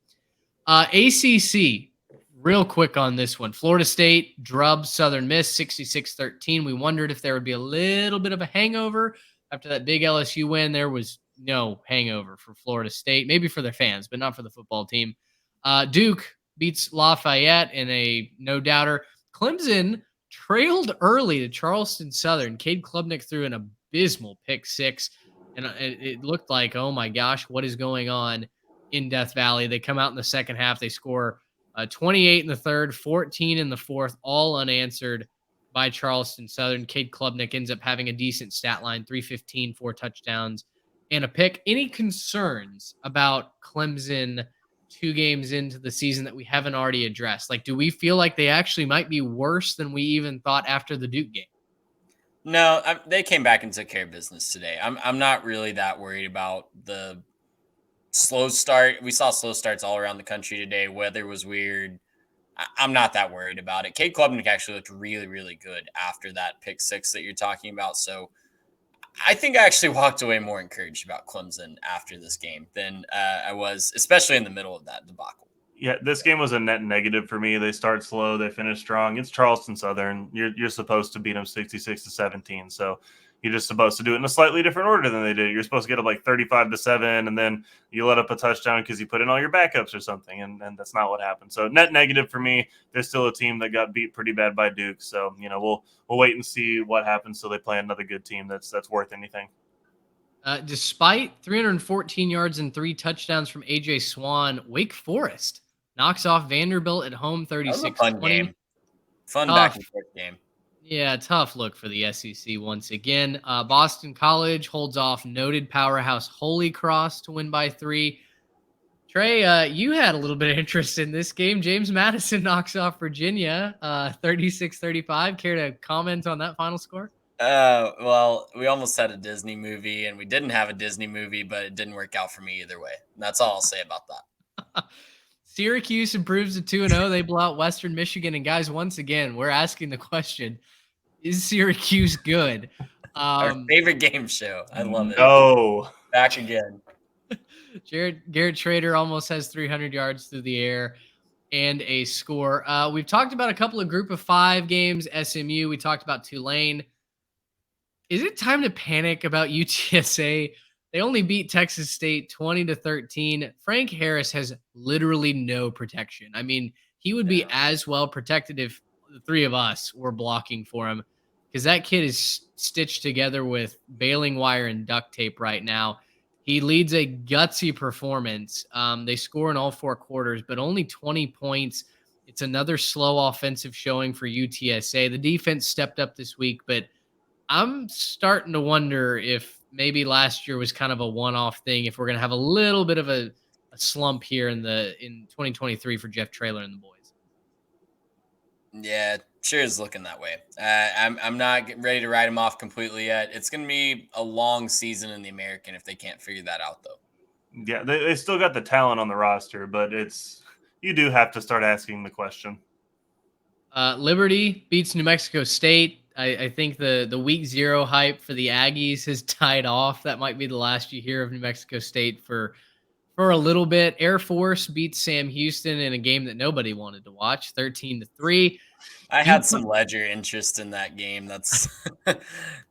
ACC, real quick on this one. Florida State drubbed Southern Miss 66-13. We wondered if there would be a little bit of a hangover after that big LSU win. There was no hangover for Florida State, maybe for their fans, but not for the football team. Duke beats Lafayette in a no-doubter. Clemson trailed early to Charleston Southern. Cade Klubnik threw an abysmal pick six, and it looked like, oh my gosh, what is going on in Death Valley? They come out in the second half. They score 28 in the third, 14 in the fourth, all unanswered by Charleston Southern. Cade Klubnik ends up having a decent stat line, 315, 4 touchdowns, and a pick. Any concerns about Clemson 2 games into the season that we haven't already addressed? Like, do we feel like they actually might be worse than we even thought after the Duke game? No, they came back and took care of business today. I'm not really that worried about the slow start. We saw slow starts all around the country today. Weather was weird. I'm not that worried about it. Cade Klubnik actually looked really, really good after that pick six that you're talking about. So I think I actually walked away more encouraged about Clemson after this game than I was, especially in the middle of that debacle. Yeah, this game was a net negative for me. They start slow, they finish strong. It's Charleston Southern. You're supposed to beat them 66-17. So you're just supposed to do it in a slightly different order than they did. You're supposed to get up like 35-7, and then you let up a touchdown because you put in all your backups or something, and that's not what happened. So net negative for me. They're still a team that got beat pretty bad by Duke. So we'll wait and see what happens till they play another good team that's worth anything. Despite 314 yards and 3 touchdowns from AJ Swan, Wake Forest knocks off Vanderbilt at home 36-20. Fun game. Fun back and forth game. Yeah, tough look for the SEC once again. Boston College holds off noted powerhouse Holy Cross to win by 3. Trey, you had a little bit of interest in this game. James Madison knocks off Virginia 36-35. Care to comment on that final score? Well, we almost had a Disney movie, and we didn't have a Disney movie, but it didn't work out for me either way. That's all I'll say about that. Syracuse improves to 2-0. They blow out Western Michigan. And guys, once again, we're asking the question, is Syracuse good? Our favorite game show. I love it. Oh, Back again. Garrett Schrader almost has 300 yards through the air and a score. We've talked about a couple of group of 5 games, SMU. We talked about Tulane. Is it time to panic about UTSA? They only beat Texas State 20-13. Frank Harris has literally no protection. I mean, he would be as well protected if the 3 of us were blocking for him, because that kid is stitched together with baling wire and duct tape right now. He leads a gutsy performance. They score in all 4 quarters, but only 20 points. It's another slow offensive showing for UTSA. The defense stepped up this week, but I'm starting to wonder if maybe last year was kind of a one-off thing. If we're going to have a little bit of a slump here in 2023 for Jeff Traylor and the boys. Yeah, sure is looking that way. I'm not ready to write him off completely yet. It's going to be a long season in the American if they can't figure that out, though. Yeah, they still got the talent on the roster, but you do have to start asking the question. Liberty beats New Mexico State. I think the week 0 hype for the Aggies has died off. That might be the last you hear of New Mexico State for a little bit. Air Force beats Sam Houston in a game that nobody wanted to watch, 13-3. I had some ledger interest in that game. That's yeah,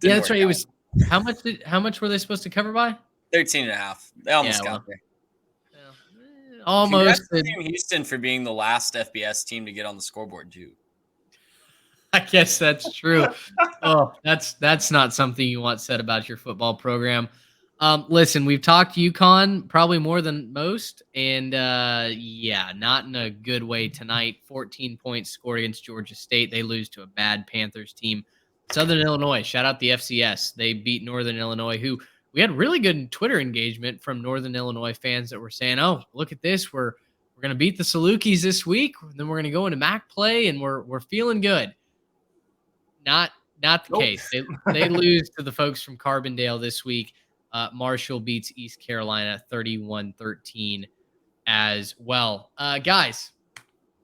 that's right. It was how much were they supposed to cover by? 13.5. They almost got there. Almost. Congrats to Sam Houston for being the last FBS team to get on the scoreboard too. I guess that's true. Oh, that's not something you want said about your football program. Listen, we've talked UConn probably more than most, and yeah, not in a good way tonight. 14 points scored against Georgia State. They lose to a bad Panthers team. Southern Illinois, shout out the FCS. They beat Northern Illinois, who we had really good Twitter engagement from Northern Illinois fans that were saying, "Oh, look at this. We're going to beat the Salukis this week. Then we're going to go into MAC play, and we're feeling good." Not the case. They lose to the folks from Carbondale this week. Marshall beats East Carolina 31-13 as well. Guys,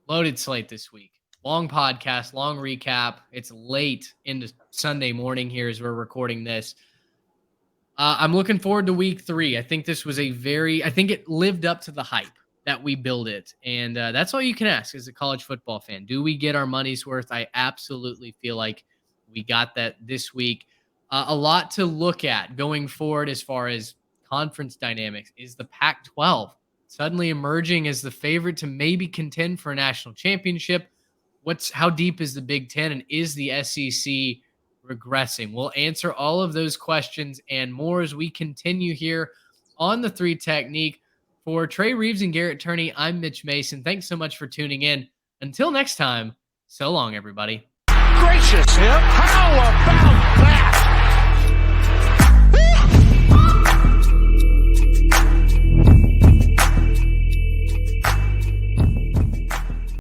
loaded slate this week. Long podcast, long recap. It's late into Sunday morning here as we're recording this. I'm looking forward to week 3. I think this was I think it lived up to the hype that we build it. And that's all you can ask as a college football fan. Do we get our money's worth? I absolutely feel like we got that this week. A lot to look at going forward as far as conference dynamics. Is the Pac-12 suddenly emerging as the favorite to maybe contend for a national championship? How deep is the Big Ten, and is the SEC regressing? We'll answer all of those questions and more as we continue here on the 3 Technique. For Trey Reeves and Garrett Turney, I'm Mitch Mason. Thanks so much for tuning in. Until next time, so long, everybody. Gracious, how about